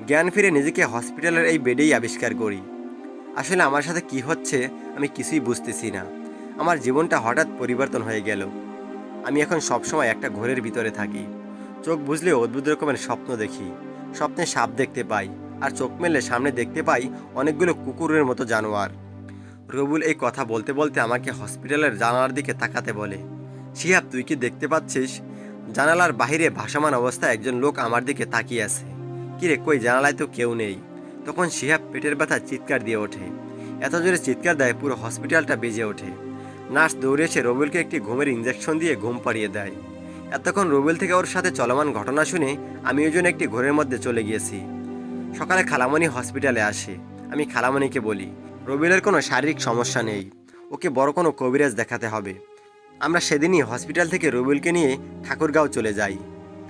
জ্ঞান ফিরে নিজেকে হসপিটালের এই বেডেই আবিষ্কার করি। আসলে আমার সাথে কি হচ্ছে আমি কিছুই বুঝতেছি না। আমার জীবনটা হঠাৎ পরিবর্তন হয়ে গেল। আমি এখন সবসময় একটা ঘোরের ভিতরে থাকি। চোখ বুঝলে অদ্ভুত রকমের স্বপ্ন দেখি। স্বপ্নে সাপ দেখতে পাই, আর চোখ মেললে সামনে দেখতে পাই অনেকগুলো কুকুরের মতো জানোয়ার। রবুল এই কথা বলতে বলতে আমাকে হসপিটালের জানালার দিকে তাকাতে বলে, শিহাব তুই কি দেখতে পাচ্ছিস? জানালার বাহিরে ভাসমান অবস্থায় একজন লোক আমার দিকে তাকিয়ে আছে। কিরে কই, জানালায় তো কেউ নেই। তখন শিহাব পেটের ব্যথা চিৎকার দিয়ে ওঠে। এত জোরে চিৎকার দেয় পুরো হসপিটালটা বেজে ওঠে। নার্স দৌড়ে এসে রবিলকে একটি ঘুমের ইঞ্জেকশন দিয়ে ঘুম পাড়িয়ে দেয়। এতক্ষণ রবিল থেকে ওর সাথে চলমান ঘটনা শুনে আমি ওই জন্য একটি ঘোরের মধ্যে চলে গিয়েছি। সকালে খালামণি হসপিটালে আসে। আমি খালামণিকে বলি রবিলের কোনো শারীরিক সমস্যা নেই, ওকে বড় কোনো কবিরাজ দেখাতে হবে। আমরা সেদিনই হসপিটাল থেকে রবিলকে নিয়ে ঠাকুরগাঁও চলে যাই।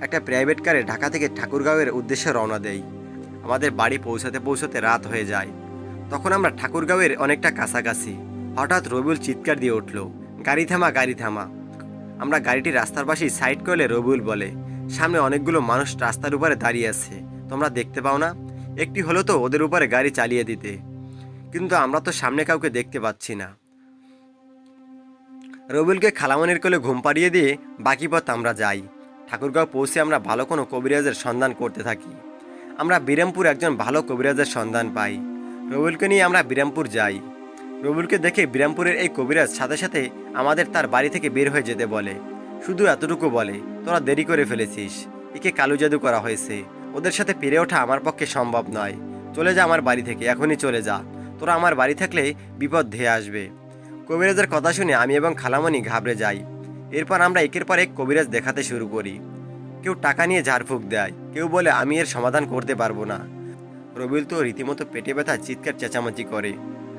একটা প্রাইভেট কারে ঢাকা থেকে ঠাকুরগাঁওয়ের উদ্দেশ্যে রওনা দেই। আমাদের বাড়ি পৌঁছাতে পৌঁছাতে রাত হয়ে যায়। তখন আমরা ঠাকুরগাঁওয়ের অনেকটা কাছাকাছি। হঠাৎ রবিউল চিৎকার দিয়ে উঠল, গাড়ি থামা, গাড়ি থামা। আমরা গাড়িটি রাস্তার পাশেই সাইড করলে রবিউল বলে, সামনে অনেকগুলো মানুষ রাস্তার উপরে দাঁড়িয়ে আছে, তোমরা দেখতে পাও না? একটি হলো তো ওদের উপরে গাড়ি চালিয়ে দিতে, কিন্তু আমরা তো সামনে কাউকে দেখতে পাচ্ছি না। রবিউলকে খালামনির কোলে ঘুম পাড়িয়ে দিয়ে বাকি পথ আমরা যাই। ঠাকুরগাঁও পৌঁছে আমরা ভালো কোনো কবিরাজের সন্ধান করতে থাকি। আমরা বিরামপুর একজন ভালো কবিরাজের সন্ধান পাই। রবিউলকে নিয়ে আমরা বিরামপুর যাই। রবিউলকে দেখে বিরামপুরের এই কবিরাজ সাথে সাথে আমাদের তার বাড়ি থেকে বের হয়ে যেতে বলে। শুধু এতটুকু বলে, তোরা দেরি করে ফেলেছিস, একে কালো জাদু করা হয়েছে, ওদের সাথে পেরে ওঠা আমার পক্ষে সম্ভব নয়, চলে যা আমার বাড়ি থেকে, এখনই চলে যা, তোরা আমার বাড়ি থাকলে বিপদ ধেয়ে আসবে। কবিরাজের কথা শুনে আমি এবং খালামণি ঘাবড়ে যাই। এরপর আমরা একের পর এক কবিরাজ দেখাতে শুরু করি। কেউ টাকা নিয়ে ঝাড়ফুঁক দেয়, কেউ বলে আমি এর সমাধান করতে পারবো না। রবিউল তো রীতিমতো পেটে ব্যথা চিৎকার চেঁচামেচি করে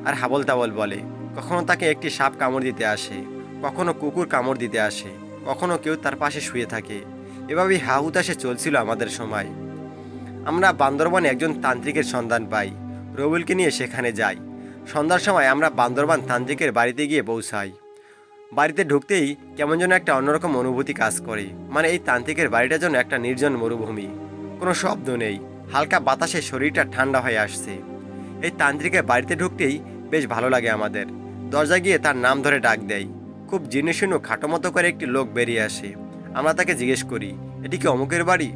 আর হাবল তাবল বলে। কখনো তাকে একটি সাপ কামড় দিতে আসে, কখনো কুকুর কামড় দিতে আসে, কখনো কেউ তার পাশে শুয়ে থাকে। এভাবেই হা হুতাশে চলছিল আমাদের সময়। আমরা বান্দরবনে একজন তান্ত্রিকের সন্ধান পাই। রবিউলকে নিয়ে সেখানে যাই। সন্ধ্যার সময় আমরা বান্দরবান তান্ত্রিকের বাড়িতে গিয়ে পৌঁছাই। বাড়িতে ঢুকতেই কেমন যেন একটা অন্যরকম অনুভূতি কাজ করে। মানে এই তান্ত্রিকের বাড়িটা যেন একটা নির্জন মরুভূমি, কোনো শব্দ নেই, হালকা বাতাসে শরীরটা ঠান্ডা হয়ে আসছে। এই তান্ত্রিকের বাড়িতে ঢুকতেই বেশ ভালো লাগে আমাদের। দরজা গিয়ে তার নাম ধরে ডাক দেয়। খুব জীর্ণশীর্ণ খাটো মতো করে একটি লোক বেরিয়ে আসে। আমরা তাকে জিজ্ঞেস করি, এটি কি অমুকের বাড়ি?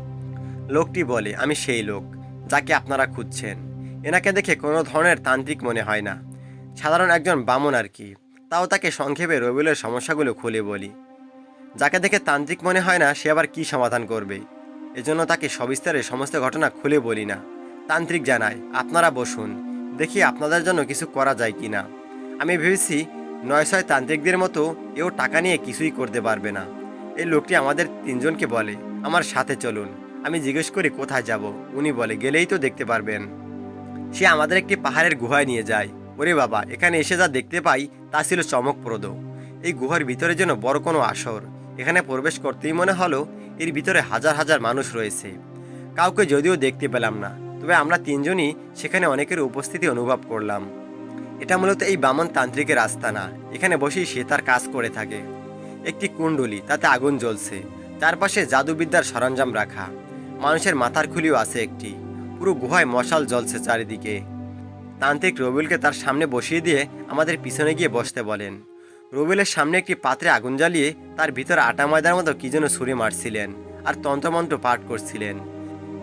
লোকটি বলে, আমি সেই লোক যাকে আপনারা খুঁজছেন। এনাকে দেখে কোনো ধরনের তান্ত্রিক মনে হয় না, সাধারণ একজন বামন আর কি। তাও তাকে সংক্ষেপে রবিউলের সমস্যাগুলো খুলে বলি। যাকে দেখে তান্ত্রিক মনে হয় না সে আবার কি সমাধান করবে, এজন্য তাকে সবিস্তারে সমস্ত ঘটনা খুলে বলি না। তান্ত্রিক জানায়, আপনারা বসুন, দেখি আপনাদের জন্য কিছু করা যায় কি না। আমি ভেবেছি নয় ছয় তান্ত্রিকদের মতো এও টাকা নিয়ে কিছুই করতে পারবে না। এই লোকটি আমাদের তিনজনকে বলে, আমার সাথে চলুন। আমি জিজ্ঞেস করি কোথায় যাব। উনি বলে, গেলেই তো দেখতে পারবেন। সে আমাদের একটি পাহাড়ের গুহায় নিয়ে যায়। ওরে বাবা, এখানে এসে যা দেখতে পাই তা ছিল চমকপ্রদ। এই গুহার ভিতরে যেন বড় কোনো আসর। এখানে প্রবেশ করতেই মনে হলো এর ভিতরে হাজার হাজার মানুষ রয়েছে। কাউকে যদিও দেখতে পেলাম না, তবে আমরা তিনজনই সেখানে অনেকের উপস্থিতি অনুভব করলাম। এটা মূলত এই বামন তান্ত্রিকের আস্তানা। এখানে বসেই সে তার কাজ করে থাকে। একটি কুণ্ডলি, তাতে আগুন জ্বলছে, চারপাশে জাদুবিদ্যার সরঞ্জাম রাখা। মানুষের মাথার খুলিও আছে একটি। পুরো গুহায় মশাল জ্বলছে চারিদিকে। তান্ত্রিক রবিউলকে তার সামনে বসিয়ে দিয়ে আমাদের পিছনে গিয়ে বসতে বলেন। রবিউলের সামনে একটি পাত্রে আগুন জ্বালিয়ে তার ভিতরে আটা ময়দার মতো কি যেন ছুঁড়ে মারছিলেন আর তন্ত্রমন্ত্র পাঠ করছিলেন।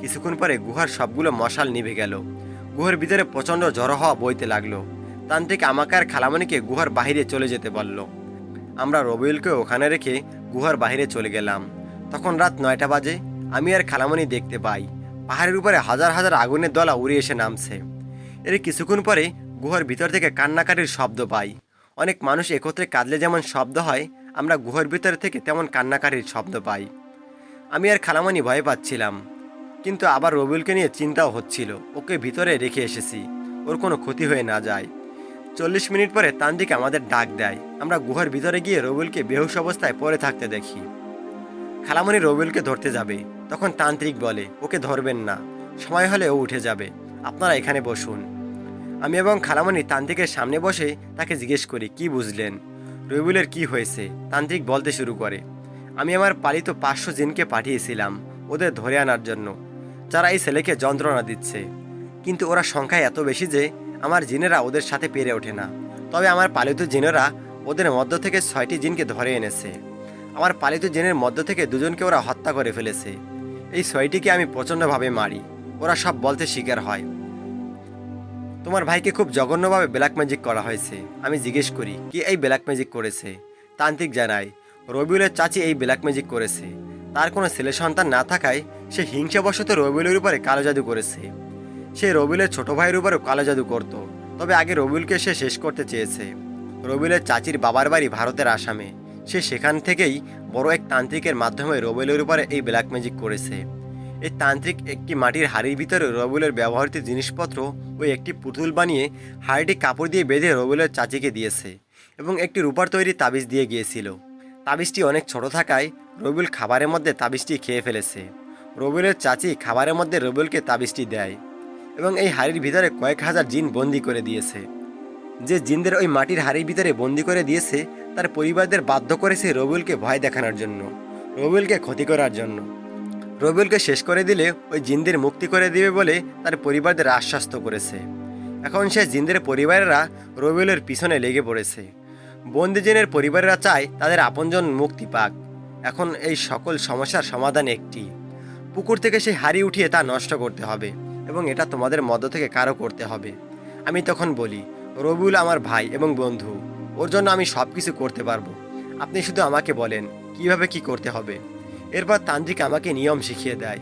কিছুক্ষণ পরে গুহার সবগুলো মশাল নিভে গেল। গুহার ভিতরে প্রচণ্ড ঝড়ো হাওয়া বইতে লাগলো। তান্ত্রিক আমাকে আর খালামণিকে গুহার বাহিরে চলে যেতে বলল। আমরা রবিউলকে ওখানে রেখে গুহার বাহিরে চলে গেলাম। তখন রাত 9টা বাজে। আমি আর খালামণি দেখতে পাই পাহাড়ের উপরে হাজার হাজার আগুনের দলা উড়ে এসে নামছে। এর কিছুক্ষণ পরে গুহার ভিতর থেকে কান্নাকাটির শব্দ পাই। অনেক মানুষ একত্রে কাঁদলে যেমন শব্দ হয়, আমরা গুহার ভিতর থেকে তেমন কান্নাকাটির শব্দ পাই। আমি আর খালামণি ভয় পাচ্ছিলাম, কিন্তু আবার রবিউলকে নিয়ে চিন্তাও হচ্ছিল। ওকে ভিতরে রেখে এসেছি, ওর কোনো ক্ষতি হয়ে না যায়। 40 মিনিট পরে তান্ত্রিক আমাদের ডাক দেয়। আমরা গুহার ভিতরে গিয়ে রবিউলকে বেহুশ অবস্থায় পড়ে থাকতে দেখি। খালামণি রবিউলকে ধরতে যাবে, তখন তান্ত্রিক বলে, ওকে ধরবেন না, সময় হলে ও উঠে যাবে, আপনারা এখানে বসুন। আমি এবং খালামণি তান্ত্রিকের সামনে বসে তাকে জিজ্ঞেস করি, কি বুঝলেন, রবিউলের কি হয়েছে? তান্ত্রিক বলতে শুরু করে, আমি আমার পালিত 500 জিনকে পাঠিয়েছিলাম ওদের ধরে আনার জন্য, যারা এই ছেলেকে যন্ত্রণা দিচ্ছে। কিন্তু ওরা সংখ্যায় এত বেশি যে আমার জিনেরা ওদের সাথে পেরে ওঠে না। তবে আমার পালিত জিনেরা ওদের মধ্য থেকে 6টি জিনকে ধরে এনেছে। আমার পালিত জিনের মধ্য থেকে 2জনকে ওরা হত্যা করে ফেলেছে। এই 6টিকে আমি প্রচণ্ডভাবে মারি। ওরা সব বলতে স্বীকার হয়, তোমার ভাইকে খুব জঘন্যভাবে ব্ল্যাক ম্যাজিক করা হয়েছে। আমি জিজ্ঞেস করি, কি এই ব্ল্যাক ম্যাজিক করেছে? তান্ত্রিক জানায়, রবিউলের চাচি এই ব্ল্যাক ম্যাজিক করেছে। তার কোনো ছেলে সন্তান না থাকায় সে হিংসাবশত রবিউলের উপরে কালো জাদু করেছে। সে রবিউলের ছোট ভাইয়ের উপরেও কালো জাদু করত, তবে আগে রবিউলকে সে শেষ করতে চেয়েছে। রবিউলের চাচির বাবার বাড়ি ভারতের আসামে। সে সেখান থেকেই বড় এক তান্ত্রিকের মাধ্যমে রবিউলের উপরে এই ব্ল্যাক ম্যাজিক করেছে। এই তান্ত্রিক একটি মাটির হাড়ির ভিতরে রবিউলের ব্যবহৃত জিনিসপত্র ও একটি পুতুল বানিয়ে হাড়িটি কাপড় দিয়ে বেঁধে রবিউলের চাচিকে দিয়েছে এবং একটি রূপার তৈরি তাবিজ দিয়ে গিয়েছিল। তাবিজটি অনেক ছোট থাকায় রবিউল খাবারের মধ্যে তাবিজটি খেয়ে ফেলেছে। রবিউলের চাচি খাবারের মধ্যে রবিউলকে তাবিজটি দেয় এবং এই হাড়ির ভিতরে কয়েক হাজার জিন বন্দি করে দিয়েছে। যে জিনদের ওই মাটির হাড়ির ভিতরে বন্দি করে দিয়েছে তার পরিবারদের বাধ্য করেছে রবিউলকে ভয় দেখানোর জন্য, রবিউলকে ক্ষতি করার জন্য। রবিউলকে শেষ করে দিলে ওই জিনদের মুক্তি করে দিবে বলে তার পরিবারদের আশ্বস্ত করেছে। এখন সে জিনদের পরিবারেরা রবিউলের পিছনে লেগে পড়েছে। বন্দি জিনের পরিবারেরা চায় তাদের আপনজন মুক্তি পাক। এখন এই সকল সমস্যার সমাধান একটি, পুকুর থেকে সেই হাড়ি উঠিয়ে তা নষ্ট করতে হবে এবং এটা তোমাদের মধ্য থেকে কারো করতে হবে। আমি তখন বলি, রবিউল আমার ভাই এবং বন্ধু, ওর জন্য আমি সব কিছু করতে পারবো, আপনি শুধু আমাকে বলেন কিভাবে কি করতে হবে। এরপর তান্ত্রিক আমাকে নিয়ম শিখিয়ে দেয়।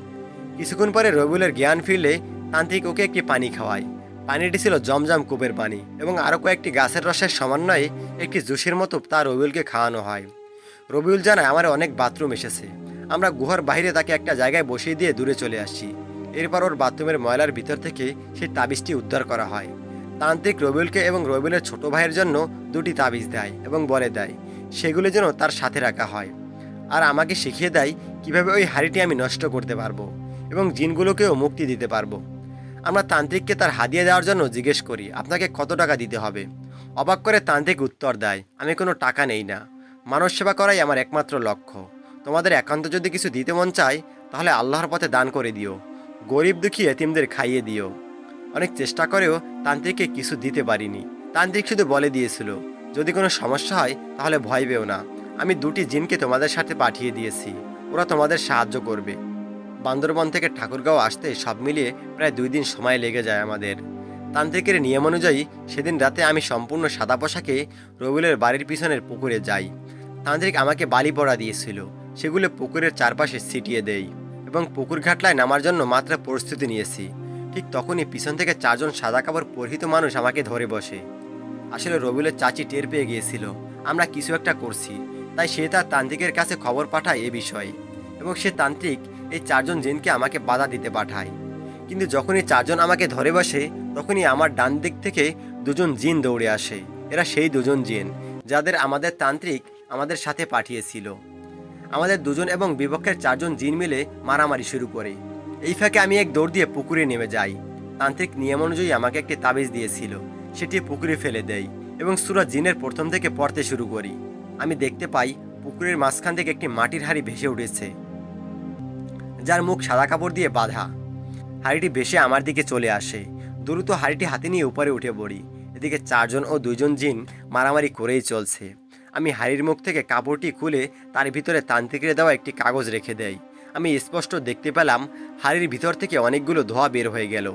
কিছুক্ষণ পরে রবিউলের জ্ঞান ফিরলে তান্ত্রিক ওকে একটি পানি খাওয়ায়। পানিটি ছিল জমজম কূপের পানি এবং আরও কয়েকটি গাছের রসের সমন্বয়ে একটি জুসের মতো তা রবিউলকে খাওয়ানো হয়। রবিউল জানায়, আমার অনেক বাথরুম এসেছে। আমরা গুহার বাইরে তাকে একটা জায়গায় বসিয়ে দিয়ে দূরে চলে আসছি। এরপর ওর বাথরুমের ময়লার ভিতর থেকে সেই তাবিজটি উদ্ধার করা হয়। তান্ত্রিক রবিউলকে এবং রবিউলের ছোট ভাইয়ের জন্য 2টি তাবিজ দেয় এবং বলে দেয় সেগুলো যেন তার সাথে রাখা হয়। আর আমাকে শিখিয়ে দেয় কিভাবে ওই হাড়িটি আমি নষ্ট করতে পারবো এবং জিনগুলোকেও মুক্তি দিতে পারবো। আমরা তান্ত্রিককে তার হাদিয়া দেওয়ার জন্য জিজ্ঞেস করি, আপনাকে কত টাকা দিতে হবে? অবাক করে তান্ত্রিক উত্তর দেয়, আমি কোনো টাকা নেই না, মানুষ সেবা করাই আমার একমাত্র লক্ষ্য। তোমাদের একান্ত যদি কিছু দিতে মন চায় তাহলে আল্লাহর পথে দান করে দিও, গরিব দুঃখী এতিমদের খাইয়ে দিও। অনেক চেষ্টা করেও তান্ত্রিককে কিছু দিতে পারিনি। তান্ত্রিক শুধু বলে দিয়েছিল, যদি কোনো সমস্যা হয় তাহলে ভয় পেও না, আমি 2টি জিনকে তোমাদের সাথে পাঠিয়ে দিয়েছি, ওরা তোমাদের সাহায্য করবে। বান্দরবন থেকে ঠাকুরগাঁও আসতে সব মিলিয়ে প্রায় 2 দিন সময় লেগে যায় আমাদের। তান্ত্রিকের নিয়ম অনুযায়ী সেদিন রাতে আমি সম্পূর্ণ সাদা পোশাকে রবিউলের বাড়ির পিছনের পুকুরে যাই। তান্ত্রিক আমাকে বালি পড়া দিয়েছিল, সেগুলো পুকুরের চারপাশে ছিটিয়ে দেই এবং পুকুর ঘাটলায় নামার জন্য মাত্র প্রস্তুতি নিয়েছি। ঠিক তখনই পিছন থেকে 4 জন সাদা কাপড় পরিহিত মানুষ আমাকে ধরে বসে। আসলে রবিউলের চাচি টের পেয়ে গিয়েছিল আমরা কিছু একটা করছি, তাই সে তার তান্ত্রিকের কাছে খবর পাঠায় এ বিষয়ে, এবং সে তান্ত্রিক এই 4 জন জিনকে আমাকে বাধা দিতে পাঠায়। কিন্তু যখনই 4 জন আমাকে ধরে বসে তখনই আমার ডান দিক থেকে 2 জন জিন দৌড়ে আসে। এরা সেই 2 জন জিন যাদের আমাদের তান্ত্রিক আমাদের সাথে পাঠিয়েছিল। আমাদের 2 জন এবং বিপক্ষের 4 জন জিন মিলে মারামারি শুরু করে। এই ফাঁকে আমি এক দৌড় দিয়ে পুকুরে নেমে যাই। তান্ত্রিক নিয়ম অনুযায়ী আমাকে একটি তাবিজ দিয়েছিল, সেটি পুকুরে ফেলে দেয় এবং সূরা জিনের প্রথম থেকে পড়তে শুরু করি। আমি দেখতে পাই পুকুরের মাঝখান থেকে একটি মাটির হাঁড়ি ভেসে উঠেছে, যার মুখ সাদা কাপড় দিয়ে বাঁধা। হাঁড়িটি ভেসে আমার দিকে চলে আসে। দ্রুত হাঁড়িটি হাতে নিয়ে উপরে উঠে পড়ি। এদিকে 4 জন ও 2 জন জিন মারামারি করেই চলছে। আমি হাঁড়ির মুখ থেকে কাপড়টি খুলে তার ভিতরে তান্ত্রিকের দেওয়া একটি কাগজ রেখে দেই। আমি স্পষ্ট দেখতে পেলাম হাঁড়ির ভিতর থেকে অনেকগুলো ধোঁয়া বের হয়ে গেল।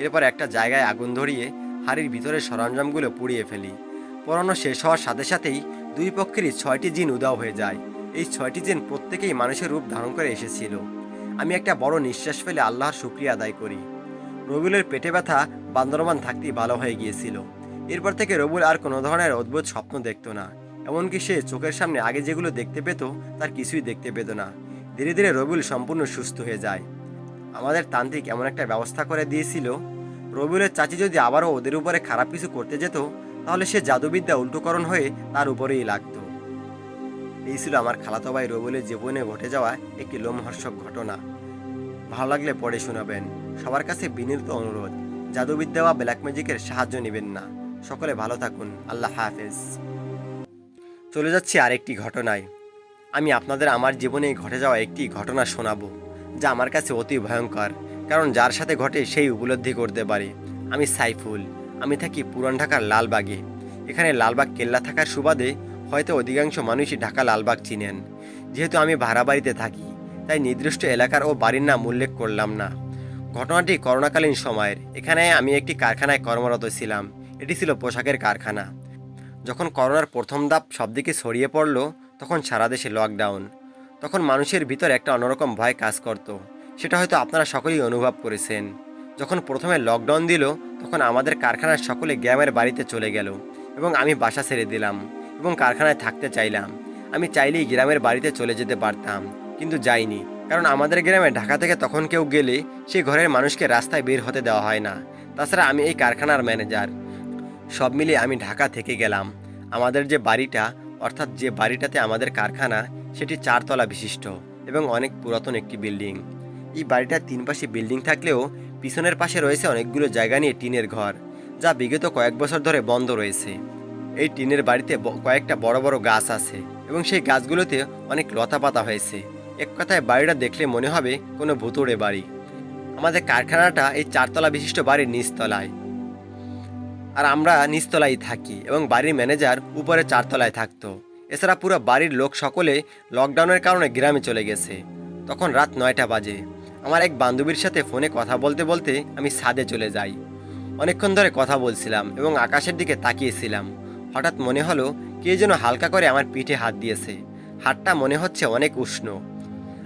এরপর একটা জায়গায় আগুন ধরিয়ে হাঁড়ির ভিতরের সরঞ্জামগুলো পুড়িয়ে ফেলি। পোড়ানো শেষ হওয়ার সাথে সাথেই 2 পক্ষেরই 6টি জিন উধাও হয়ে যায়। এই 6টি জিন প্রত্যেকেই মানুষের রূপ ধারণ করে এসেছিল। আমি একটা বড় নিঃশ্বাস ফেলে আল্লাহর শুকরিয়া আদায় করি। রবিউলের পেটে ব্যথা বান্দরবান থাকতেই ভালো হয়ে গিয়েছিল। এরপর থেকে রবিউল আর কোনো ধরনের অদ্ভুত স্বপ্ন দেখতো না, এমনকি সে চোখের সামনে আগে যেগুলো দেখতে পেত তার কিছুই দেখতে পেত না। ধীরে ধীরে রবিউল সম্পূর্ণ সুস্থ হয়ে যায়। আমাদের তান্ত্রিক এমন একটা ব্যবস্থা করে দিয়েছিল, রবিউলের চাচি যদি আবারও ওদের উপরে খারাপ কিছু করতে যেত তাহলে সে জাদুবিদ্যা উল্টোকরণ হয়ে তার উপরেই লাগতো। এই ছিল আমার খালাতো ভাই রবিউলের জীবনে ঘটে যাওয়া একটি লোমহর্ষক ঘটনা। ভালো লাগলে পড়ে শোনাবেন। সবার কাছে বিনীত অনুরোধ, জাদুবিদ্যা বা ব্ল্যাক ম্যাজিকের সাহায্য নেবেন না। সকলে ভালো থাকুন, আল্লাহ হাফেজ। চলে যাচ্ছি আরেকটি ঘটনায়। আমি আপনাদের আমার জীবনে ঘটে যাওয়া একটি ঘটনা শোনাবো, যা আমার কাছে অতি ভয়ঙ্কর, কারণ যার সাথে ঘটে সেই উপলব্ধি করতে পারে। আমি সাইফুল, আমি থাকি পুরান ঢাকার লালবাগে। এখানে লালবাগ কেল্লা থাকার সুবাদে হয়তো অধিকাংশ মানুষই ঢাকা লালবাগ চিনেন। যেহেতু আমি ভাড়া বাড়িতে থাকি তাই নির্দিষ্ট এলাকার ও বাড়ির নাম উল্লেখ করলাম না। ঘটনাটি করোনাকালীন সময়ের। এখানে আমি একটি কারখানায় কর্মরত ছিলাম। এটি ছিল পোশাকের কারখানা। যখন করোনার প্রথম ধাপ সবদিকে ছড়িয়ে পড়ল তখন সারা দেশে লকডাউন। তখন মানুষের ভিতর একটা অন্যরকম ভয় কাজ করত। সেটা হয়তো আপনারা সকলেই অনুভব করেছেন। যখন প্রথমে লকডাউন দিল তখন আমাদের কারখানার সকলে গ্রামের বাড়িতে চলে গেল এবং আমি বাসা ছেড়ে দিলাম এবং কারখানায় থাকতে চাইলাম। আমি চাইলেই গ্রামের বাড়িতে চলে যেতে পারতাম, কিন্তু যাইনি, কারণ আমাদের গ্রামে ঢাকা থেকে তখন কেউ গেলে সেই ঘরের মানুষকে রাস্তায় বের হতে দেওয়া হয় না। তাছাড়া আমি এই কারখানার ম্যানেজার। সব মিলিয়ে আমি ঢাকা থেকে গেলাম। আমাদের যে বাড়িটা, অর্থাৎ যে বাড়িটাতে আমাদের কারখানা, সেটি 4 তলা বিশিষ্ট এবং অনেক পুরাতন একটি বিল্ডিং। এই বাড়িটার 3 পাশে বিল্ডিং থাকলেও পিছনের পাশে রয়েছে অনেকগুলো জায়গা নিয়ে টিনের ঘর, যা বিগত কয়েক বছর ধরে বন্ধ রয়েছে। এই টিনের বাড়িতে কয়েকটা বড় বড় গাছ আছে এবং সেই গাছগুলোতে অনেক লতা পাতা হয়েছে। এক কথায় বাড়িটা দেখলে মনে হবে কোনো ভুতুড়ে বাড়ি। আমাদের কারখানাটা এই 4 তলা বিশিষ্ট বাড়ির নিচতলায়, আর আমরা নিচতলায় থাকি এবং বাড়ির ম্যানেজার উপরে 4 তলায় থাকতো। এছাড়া পুরো বাড়ির লোক সকলে লকডাউনের কারণে গ্রামে চলে গেছে। তখন রাত 9টা বাজে। আমার এক বান্ধবীর সাথে ফোনে কথা বলতে বলতে আমি ছাদে চলে যাই। অনেকক্ষণ ধরে কথা বলছিলাম এবং আকাশের দিকে তাকিয়েছিলাম। হঠাৎ মনে হলো কে যেন হালকা করে আমার পিঠে হাত দিয়েছে। হাতটা মনে হচ্ছে অনেক উষ্ণ।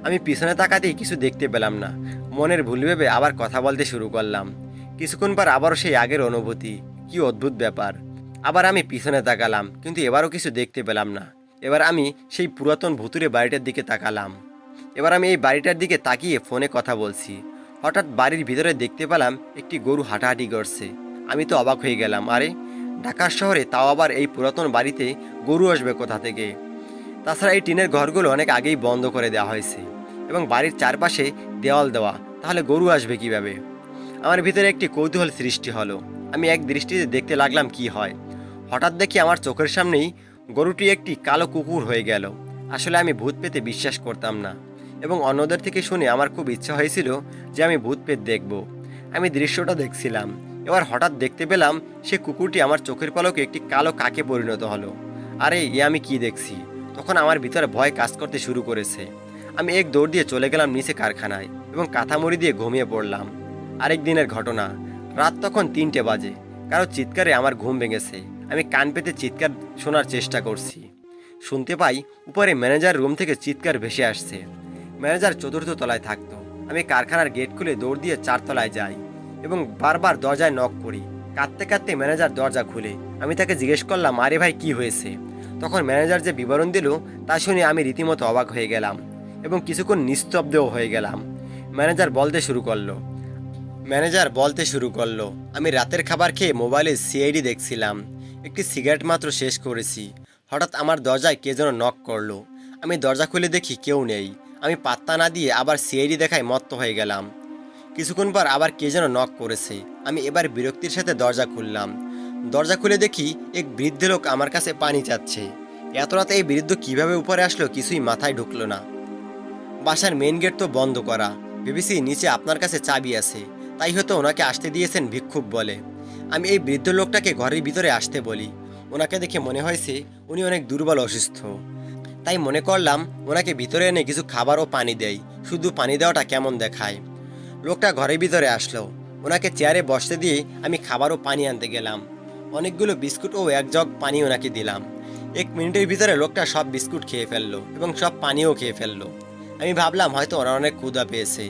আমি পিছনে তাকাতেই কিছু দেখতে পেলাম না। মনের ভুল ভেবে আবার কথা বলতে শুরু করলাম। কিছুক্ষণ পর আবারও সেই আগের অনুভূতি। কি অদ্ভুত ব্যাপার। আবার আমি পিছনে তাকালাম, কিন্তু এবারও কিছু দেখতে পেলাম না। এবার আমি সেই পুরাতন ভুতুরে বাড়িটার দিকে তাকালাম। এবার আমি এই বাড়িটার দিকে তাকিয়ে ফোনে কথা বলছি। হঠাৎ বাড়ির ভিতরে দেখতে পেলাম একটি গরু হাঁটাহাঁটি করছে। আমি তো অবাক হয়ে গেলাম। আরে, ঢাকার শহরে, তাও আবার এই পুরাতন বাড়িতে গরু আসবে কোথা থেকে? তাছাড়া এই টিনের ঘরগুলো অনেক আগেই বন্ধ করে দেওয়া হয়েছে এবং বাড়ির চারপাশে দেওয়াল দেওয়া, তাহলে গরু আসবে কিভাবে? আমার ভিতরে একটি কৌতূহল সৃষ্টি হলো। আমি এক দৃষ্টিতে দেখতে লাগলাম কি হয়। হঠাৎ দেখি আমার চোখের সামনেই গরুটি একটি কালো কুকুর হয়ে গেল। আসলে আমি ভূত পেতে বিশ্বাস করতাম না, এবং অন্যদের থেকে শুনে আমার খুব ইচ্ছা হয়েছিল যে আমি ভূত পেত দেখব। আমি দৃশ্যটা দেখছিলাম, এবার হঠাৎ দেখতে পেলাম সে কুকুরটি আমার চোখের পলকে একটি কালো কাকে পরিণত হলো। আরে এ আমি কি দেখছি! তখন আমার ভিতরে ভয় কাজ করতে শুরু করেছে। আমি এক দৌড় দিয়ে চলে গেলাম নিচে কারখানায় এবং কাঁথা মুড়ি দিয়ে ঘুমিয়ে পড়লাম। আরেক দিনের ঘটনা। রাত তখন 3টে বাজে। কারো চিৎকারে আমার ঘুম ভেঙেছে। আমি কান পেতে চিৎকার শোনার চেষ্টা করছি। শুনতে পাই উপরে ম্যানেজার রুম থেকে চিৎকার ভেসে আসছে। ম্যানেজার 4র্থ তলায় থাকতো। আমি কারখানার গেট খুলে দৌড় দিয়ে 4 তলায় যাই এবং বারবার দরজায় নক করি। কাঁদতে কাঁদতে ম্যানেজার দরজা খুলে। আমি তাকে জিজ্ঞেস করলাম, আরে ভাই কি হয়েছে? তখন ম্যানেজার যে বিবরণ দিল তা শুনে আমি রীতিমতো অবাক হয়ে গেলাম এবং কিছুক্ষণ নিস্তব্ধও হয়ে গেলাম। ম্যানেজার বলতে শুরু করলো, আমি রাতের খাবার খেয়ে মোবাইলে সিআইডি দেখছিলাম। একটি সিগারেট মাত্র শেষ করেছি। হঠাৎ আমার দরজায় কে যেন নক করলো। আমি দরজা খুলে দেখি কেউ নেই। আমি পাত্তা না দিয়ে আবার সিআইডি দেখায় মত্ত হয়ে গেলাম। কিছুক্ষণ পর আবার কে যেন নক করেছে। আমি এবার বিরক্তির সাথে দরজা খুললাম। দরজা খুলে দেখি এক বৃদ্ধ লোক আমার কাছে পানি চাচ্ছে। এত রাতে এই বৃদ্ধ কিভাবে উপরে আসলো কিছুই মাথায় ঢুকলো না। বাসার মেইন গেট তো বন্ধ করা। ভেবেছি নিচে আপনার কাছে চাবি আছে, তাই হয়তো ওনাকে আসতে দিয়েছেন ভিক্ষুক বলে। আমি এই বৃদ্ধ লোকটাকে ঘরের ভিতরে আসতে বলি। ওনাকে দেখে মনে হয়েছে উনি অনেক দুর্বল অসুস্থ, তাই মনে করলাম ওনাকে ভিতরে এনে কিছু খাবার ও পানি দেই। শুধু পানি দেওয়াটা কেমন দেখায়। লোকটা ঘরের ভিতরে আসলো। ওনাকে চেয়ারে বসতে দিয়ে আমি খাবার ও পানি আনতে গেলাম। অনেকগুলো বিস্কুট ও 1 জগ পানি ওনাকে দিলাম। 1 মিনিটের ভিতরে লোকটা সব বিস্কুট খেয়ে ফেললো এবং সব পানিও খেয়ে ফেললো। আমি ভাবলাম হয়তো ওনার অনেক ক্ষুধা পেয়েছে,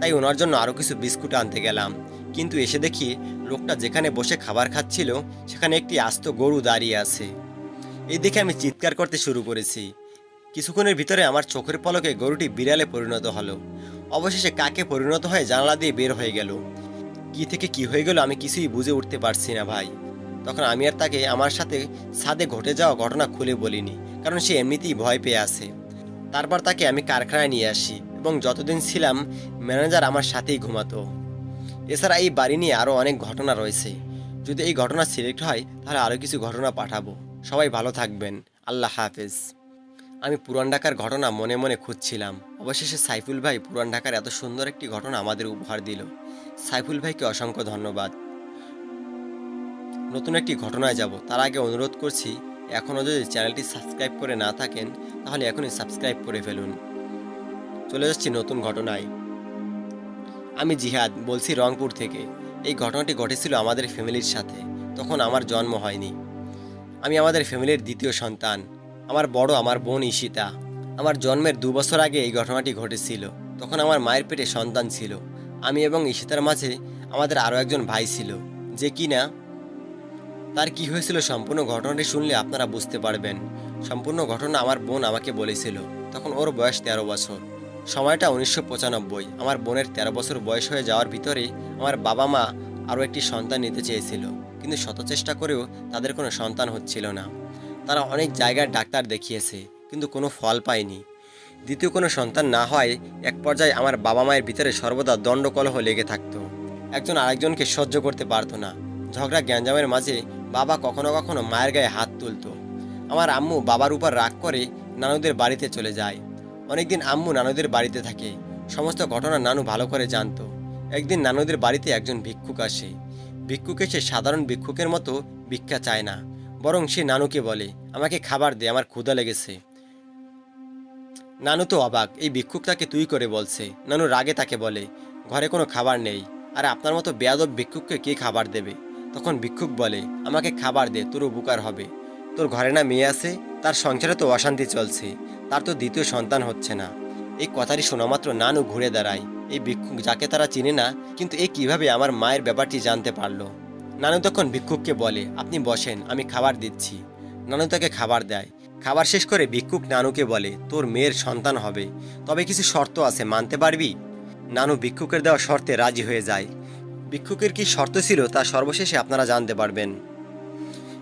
তাই ওনার জন্য আরও কিছু বিস্কুট আনতে গেলাম। কিন্তু এসে দেখি লোকটা যেখানে বসে খাবার খাচ্ছিল সেখানে একটি আস্ত গরু দাঁড়িয়ে আছে। এই দেখে আমি চিৎকার করতে শুরু করেছি। কিছুক্ষণের ভিতরে আমার চোখের পলকে গরুটি বিড়ালে পরিণত হলো। অবশেষে কাকে পরিণত হয়ে জানালা দিয়ে বের হয়ে গেল। কি থেকে কি হয়ে গেল আমি কিছুই বুঝে উঠতে পারছি না ভাই। তখন আমি আর তাকে আমার সাথে ছাদে ঘটে যাওয়া ঘটনা খুলে বলিনি, কারণ সে এমনিতেই ভয় পেয়ে আছে। তারপর তাকে আমি কারখানায় নিয়ে আসি এবং যতদিন ছিলাম ম্যানেজার আমার সাথেই ঘুমাতো। এছাড়া এই বাড়ি নিয়ে আরও অনেক ঘটনা রয়েছে। যদি এই ঘটনা সিলেক্ট হয় তাহলে আরও কিছু ঘটনা পাঠাবো। সবাই ভালো থাকবেন। আল্লাহ হাফেজ। আমি পুরান ঢাকার ঘটনা মনে মনে খুঁজছিলাম। অবশেষে সাইফুল ভাই পুরান ঢাকার এত সুন্দর একটি ঘটনা আমাদের উপহার দিল। সাইফুল ভাইকে অসংখ্য ধন্যবাদ। নতুন একটি ঘটনায় যাব তার আগে অনুরোধ করছি, এখনও যদি চ্যানেলটি সাবস্ক্রাইব করে না থাকেন তাহলে এখনই সাবস্ক্রাইব করে ফেলুন। চলে যাচ্ছি নতুন ঘটনায়। আমি জিহাদ বলছি রংপুর থেকে। এই ঘটনাটি ঘটেছিল আমাদের ফ্যামিলির সাথে। তখন আমার জন্ম হয়নি। আমি আমাদের ফ্যামিলির দ্বিতীয় সন্তান। আমার বোন ঈশিতা। আমার জন্মের 2 বছর আগে এই ঘটনাটি ঘটেছিল। তখন আমার মায়ের পেটে সন্তান ছিল। আমি এবং ঈশিতার মাঝে আমাদের আরও একজন ভাই ছিল, যে কিনা তার কি হয়েছিল সম্পূর্ণ ঘটনাটি শুনলে আপনারা বুঝতে পারবেন। সম্পূর্ণ ঘটনা আমার বোন আমাকে বলেছিল। তখন ওর বয়স 13 বছর। সময়টা 1995। আমার বোনের 13 বছর বয়স হয়ে যাওয়ার ভিতরে আমার বাবা মা আরও একটি সন্তান নিতে চেয়েছিল, কিন্তু শত চেষ্টা করেও তাদের কোনো সন্তান হচ্ছিল না। তারা অনেক জায়গায় ডাক্তার দেখিয়েছে, কিন্তু কোনো ফল পায়নি। দ্বিতীয় কোনো সন্তান না হয় এক পর্যায়ে আমার বাবা মায়ের ভিতরে সর্বদা দ্বন্দ্বকলহ লেগে থাকতো। একজন আরেকজনকে সহ্য করতে পারতো না। ঝগড়া গ্যাঞ্জামের মাঝে বাবা কখনো কখনো মায়ের গায়ে হাত তুলতো। আমার আম্মু বাবার উপর রাগ করে নানুদের বাড়িতে চলে যায়। অনেকদিন আম্মু নানুদের বাড়িতে থাকে। সমস্ত ঘটনা নানু ভালো করে জানতো। একদিন নানুদের বাড়িতে একজন ভিক্ষুক আসে। ভিক্ষুক এসে সাধারণ ভিক্ষুকের মতো ভিক্ষা চায় না, বরং সে নানুকে বলে, আমাকে খাবার দে, আমার ক্ষুধা লেগেছে। নানু তো অবাক, এই ভিক্ষুক তাকে তুই করে বলছে। নানু রাগে তাকে বলে, ঘরে কোনো খাবার নেই, আর আপনার মতো বেয়াদব ভিক্ষুককে কে খাবার দেবে? তখন ভিক্ষুক বলে, আমাকে খাবার দে, তোর উপকার হবে। তোর ঘরে না মেয়ে আছে? তার সংসারে তো অশান্তি চলছে, তার তো দ্বিতীয় সন্তান হচ্ছে না। এই কথাটি শোনা মাত্র নানু ঘুরে দাঁড়ায়। এই ভিক্ষুক যাকে তারা চিনে না, কিন্তু এ কিভাবে আমার মায়ের ব্যাপারটি জানতে পারলো? নানু তখন ভিক্ষুককে বলে, আপনি বসেন, আমি খাবার দিচ্ছি। নানু তাকে খাবার দেয়। খাবার শেষ করে ভিক্ষুক নানুকে বলে, তোর মেয়ের সন্তান হবে, তবে কিছু শর্ত আছে, মানতে পারবি? নানু ভিক্ষুকের দেওয়া শর্তে রাজি হয়ে যায়। ভিক্ষুকের কি শর্ত ছিল তা সর্বশেষে আপনারা জানতে পারবেন।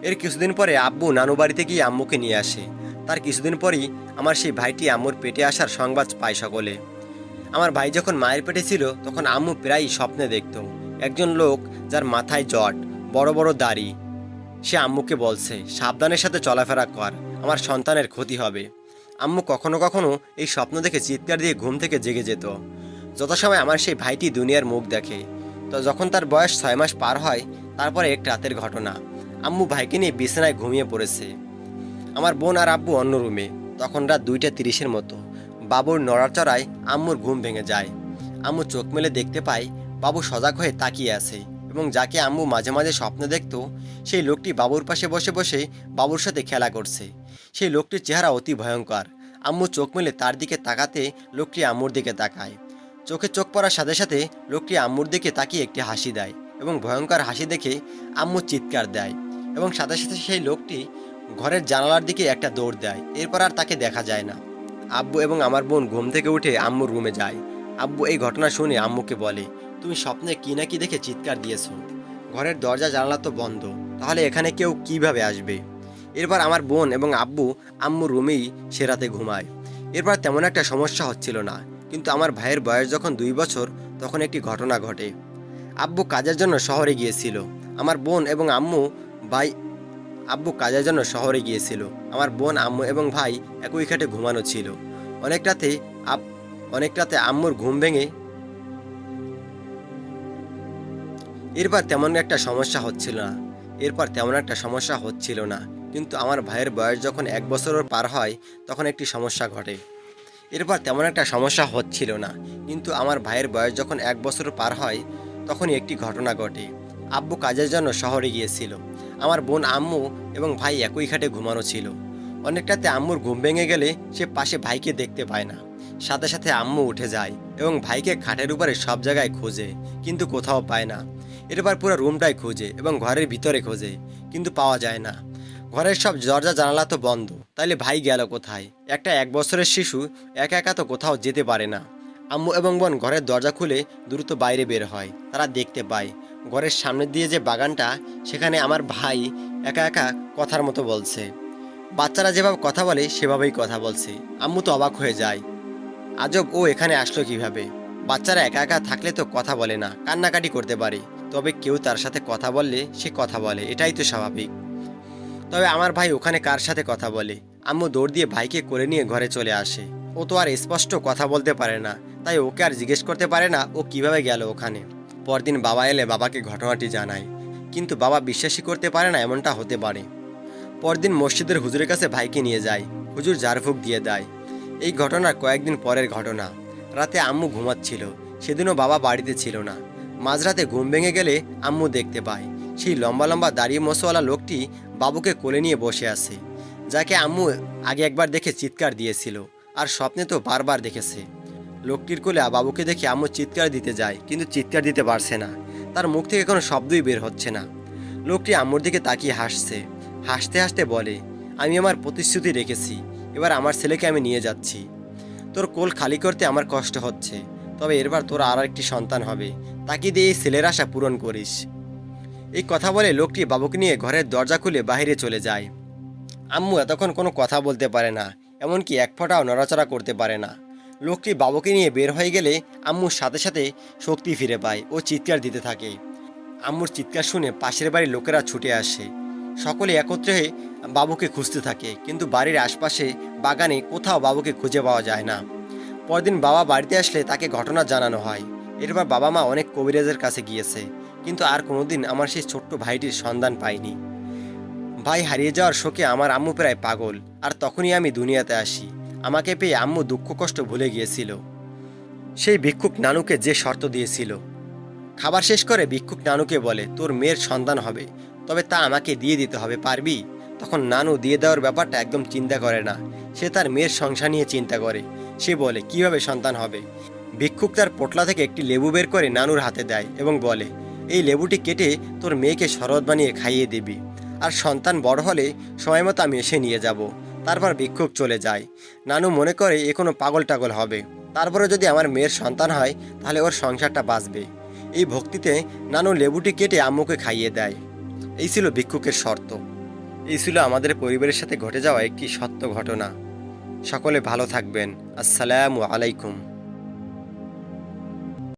এর কিছুদিন পরে আব্বু নানু বাড়িতে গিয়ে আম্মুকে নিয়ে আসে। তার কিছুদিন পরেই আমার সেই ভাইটি আম্মুর পেটে আসার সংবাদ পায় সকলে। আমার ভাই যখন মায়ের পেটে ছিল তখন আম্মু প্রায়ই স্বপ্নে দেখত একজন লোক যার মাথায় জট, বড় বড় দাড়ি, সে আম্মুকে বলছে, সাবধানের সাথে চলাফেরা কর, আমার সন্তানের ক্ষতি হবে। আম্মু কখনো কখনো এই স্বপ্ন দেখে চিৎকার দিয়ে ঘুম থেকে জেগে যেত। যথাসময় আমার সেই ভাইটি দুনিয়ার মুখ দেখে। তো যখন তার বয়স 6 মাস পার হয়, তারপরে এক রাতের ঘটনা, আম্মু ভাইকে নিয়ে বিছানায় ঘুমিয়ে পড়েছে। আমার বোন আর আব্বু অন্য রুমে। তখন রাত 2:30 মতো। বাবুর নড়াচড়ায় আম্মুর ঘুম ভেঙে যায়। আম্মু চোখ মেলে দেখতে পায় বাবু সজাগ হয়ে তাকিয়ে আছে, এবং যাকে আম্মু মাঝে মাঝে স্বপ্নে দেখত, সেই লোকটি বাবুর পাশে বসে বসে বাবুর সাথে খেলা করছে। সেই লোকটির চেহারা অতি ভয়ঙ্কর। আম্মু চোখ মেলে তার দিকে তাকাতে লোকটি আম্মুর দিকে তাকায়। চোখে চোখ পড়ার সাথে সাথে লোকটি আম্মুর দিকে তাকিয়ে একটি হাসি দেয়, এবং ভয়ঙ্কর হাসি দেখে আম্মু চিৎকার দেয়, এবং সাথে সাথে সেই লোকটি ঘরের জানালার দিকে একটা দৌড় দেয়। এরপর আর তাকে দেখা যায় না। আব্বু এবং আমার বোন ঘুম থেকে উঠে আম্মুর রুমে যায়। আব্বু এই ঘটনা শুনে আম্মুকে বলে, তুমি স্বপ্নে কি না কি দেখে চিৎকার দিয়েছো, ঘরের দরজা জানালা তো বন্ধ, তাহলে এখানে কেউ কিভাবে আসবে? এরপর আমার বোন এবং আব্বু আম্মুর রুমেই সে রাতে ঘুমায়। এরপর তেমন একটা সমস্যা হচ্ছিল না, কিন্তু আমার ভাইয়ের বয়স যখন 2 বছর, তখন একটি ঘটনা ঘটে। আব্বু কাজের জন্য শহরে গিয়েছিল। আমার বোন এবং আব্বু কাজের জন্য শহরে গিয়েছিল। আমার বোন, আম্মু এবং ভাই একই খাটে ঘুমানো ছিল। অনেক রাতে আম্মুর ঘুম ভেঙে। এরপর তেমন একটা সমস্যা হচ্ছিল না, কিন্তু আমার ভাইয়ের বয়স যখন 1 বছরের পার হয়, তখন একটি সমস্যা ঘটে। তখনই একটি ঘটনা ঘটে। আব্বু কাজের জন্য শহরে গিয়েছিল। আমার বোন, আম্মু এবং ভাই একই খাটে ঘুমানো ছিল। অনেকটাতে আম্মুর ঘুম ভেঙে গেলে সে পাশে ভাইকে দেখতে পায় না। সাথে সাথে আম্মু উঠে যায় এবং ভাইকে খাটের উপরে সব জায়গায় খোঁজে, কিন্তু কোথাও পায় না। এরপর পুরো রুমটাই খোঁজে এবং ঘরের ভিতরে খোঁজে, কিন্তু পাওয়া যায় না। ঘরের সব দরজা জানালা তো বন্ধ, তাইলে ভাই গেল কোথায়? একটা 1 বছরের শিশু একা একা তো কোথাও যেতে পারে না। আম্মু এবং বোন ঘরের দরজা খুলে দ্রুত বাইরে বের হয়। তারা দেখতে পায় ঘরের সামনে দিয়ে যে বাগানটা, সেখানে আমার ভাই একা একা কথার মতো বলছে। বাচ্চারা যেভাবে কথা বলে সেভাবেই কথা বলছে। আম্মু তো অবাক হয়ে যায়, আজব, ও এখানে আসলো কিভাবে? বাচ্চারা একা একা থাকলে তো কথা বলে না, কান্নাকাটি করতে পারে, তবে কেউ তার সাথে কথা বললে সে কথা বলে, এটাই তো স্বাভাবিক। তবে আমার ভাই ওখানে কার সাথে কথা বলে? আম্মু দৌড় দিয়ে ভাইকে কোলে নিয়ে ঘরে চলে আসে। ও তো আর স্পষ্ট কথা বলতে পারে না, তাই ওকে আর জিজ্ঞেস করতে পারে না ও কিভাবে গেল ওখানে। পরদিন বাবা এলে বাবাকে ঘটনাটি জানায়, কিন্তু বাবা বিশ্বাসই করতে পারে না এমনটা হতে পারে। পরদিন মসজিদের হুজুরের কাছে ভাইকে নিয়ে যায়। হুজুর ঝাড়ফুঁক দিয়ে দেয়। এই ঘটনার কয়েকদিন পরের ঘটনা। রাতে আম্মু ঘুমাচ্ছিল। সেদিনও বাবা বাড়িতে ছিল না। মাঝরাতে ঘুম ভেঙে গেলে আম্মু দেখতে পায় সেই লম্বা লম্বা দাড়ি মোছওয়ালা লোকটি বাবুকে কোলে নিয়ে বসে আছে, যাকে আম্মু আগে একবার দেখে চিৎকার দিয়েছিল, আর স্বপ্নে তো বারবার দেখেছে। লোকটির কোলে বাবুকে দেখে আম্মু চিৎকার দিতে যায়, কিন্তু চিৎকার দিতে পারছে না। তার মুখ থেকে কোনো শব্দই বের হচ্ছে না। লোকটি আম্মুর দিকে তাকিয়ে হাসছে। হাসতে হাসতে বলে, আমি আমার প্রতিশ্রুতি রেখেছি, এবার আমার ছেলেকে আমি নিয়ে যাচ্ছি। তোর কোল খালি করতে আমার কষ্ট হচ্ছে, তবে এরবার তোর আর একটি সন্তান হবে, তাকে দিয়ে এই ছেলের আশা পূরণ করিস। এই কথা বলে লোকটি বাবুকে নিয়ে ঘরের দরজা খুলে বাইরে চলে যায়। আম্মু এতক্ষণ কোনো কথা বলতে পারে না, এমনকি এক ফোঁটাও নড়াচড়া করতে পারে না। লোকটি বাবুকে নিয়ে বের হয়ে গেলে আম্মুর সাথে সাথে শক্তি ফিরে পায় ও চিৎকার দিতে থাকে। আম্মুর চিৎকার শুনে পাশের বাড়ির লোকেরা ছুটে আসে। সকলে একত্রে হয়ে বাবুকে খুঁজতে থাকে, কিন্তু বাড়ির আশপাশে বাগানে কোথাও বাবুকে খুঁজে পাওয়া যায় না। পরদিন বাবা বাড়িতে আসলে তাকে ঘটনা জানানো হয়। এরপর বাবা মা অনেক কবিরাজের কাছে গিয়েছে, কিন্তু আর কোনোদিন আমার সেই ছোট্ট ভাইটির সন্ধান পায়নি। ভাই হারিয়ে যাওয়ার শোকে আমার আম্মু প্রায় পাগল। আর তখনই আমি দুনিয়াতে আসি। আমাকে পেয়ে আম্মু দুঃখ কষ্ট ভুলে গিয়েছিল। সেই ভিক্ষুক নানুকে যে শর্ত দিয়েছিল, খাবার শেষ করে ভিক্ষুক নানুকে বলে, তোর মেয়ের সন্তান হবে, তবে তা আমাকে দিয়ে দিতে হবে, পারবি? তখন নানু দিয়ে দেওয়ার ব্যাপারটা একদম চিন্তা করে না। সে তার মেয়ের সংসার নিয়ে চিন্তা করে। সে বলে, কিভাবে সন্তান হবে? ভিক্ষুক তার পোটলা থেকে একটি লেবু বের করে নানুর হাতে দেয় এবং বলে, এই লেবুটি কেটে তোর মেয়েকে শরবত বানিয়ে খাইয়ে দিবি, আর সন্তান বড় হলে সময় মতো আমি এসে নিয়ে যাব। তারপর ভিক্ষুক চলে যায়। নানু মনে করে এ কোনো পাগল টাগল হবে, তারপরে যদি আমার মেয়ের সন্তান হয় তাহলে ওর সংসারটা বাঁচবে। এই ভক্তিতে নানু লেবুটি কেটে আম্মুকে খাইয়ে দেয়। এই ছিল ভিক্ষুকের শর্ত। এই ছিল আমাদের পরিবারের সাথে ঘটে যাওয়া একটি সত্য ঘটনা। সকলে ভালো থাকবেন। আসসালামু আলাইকুম।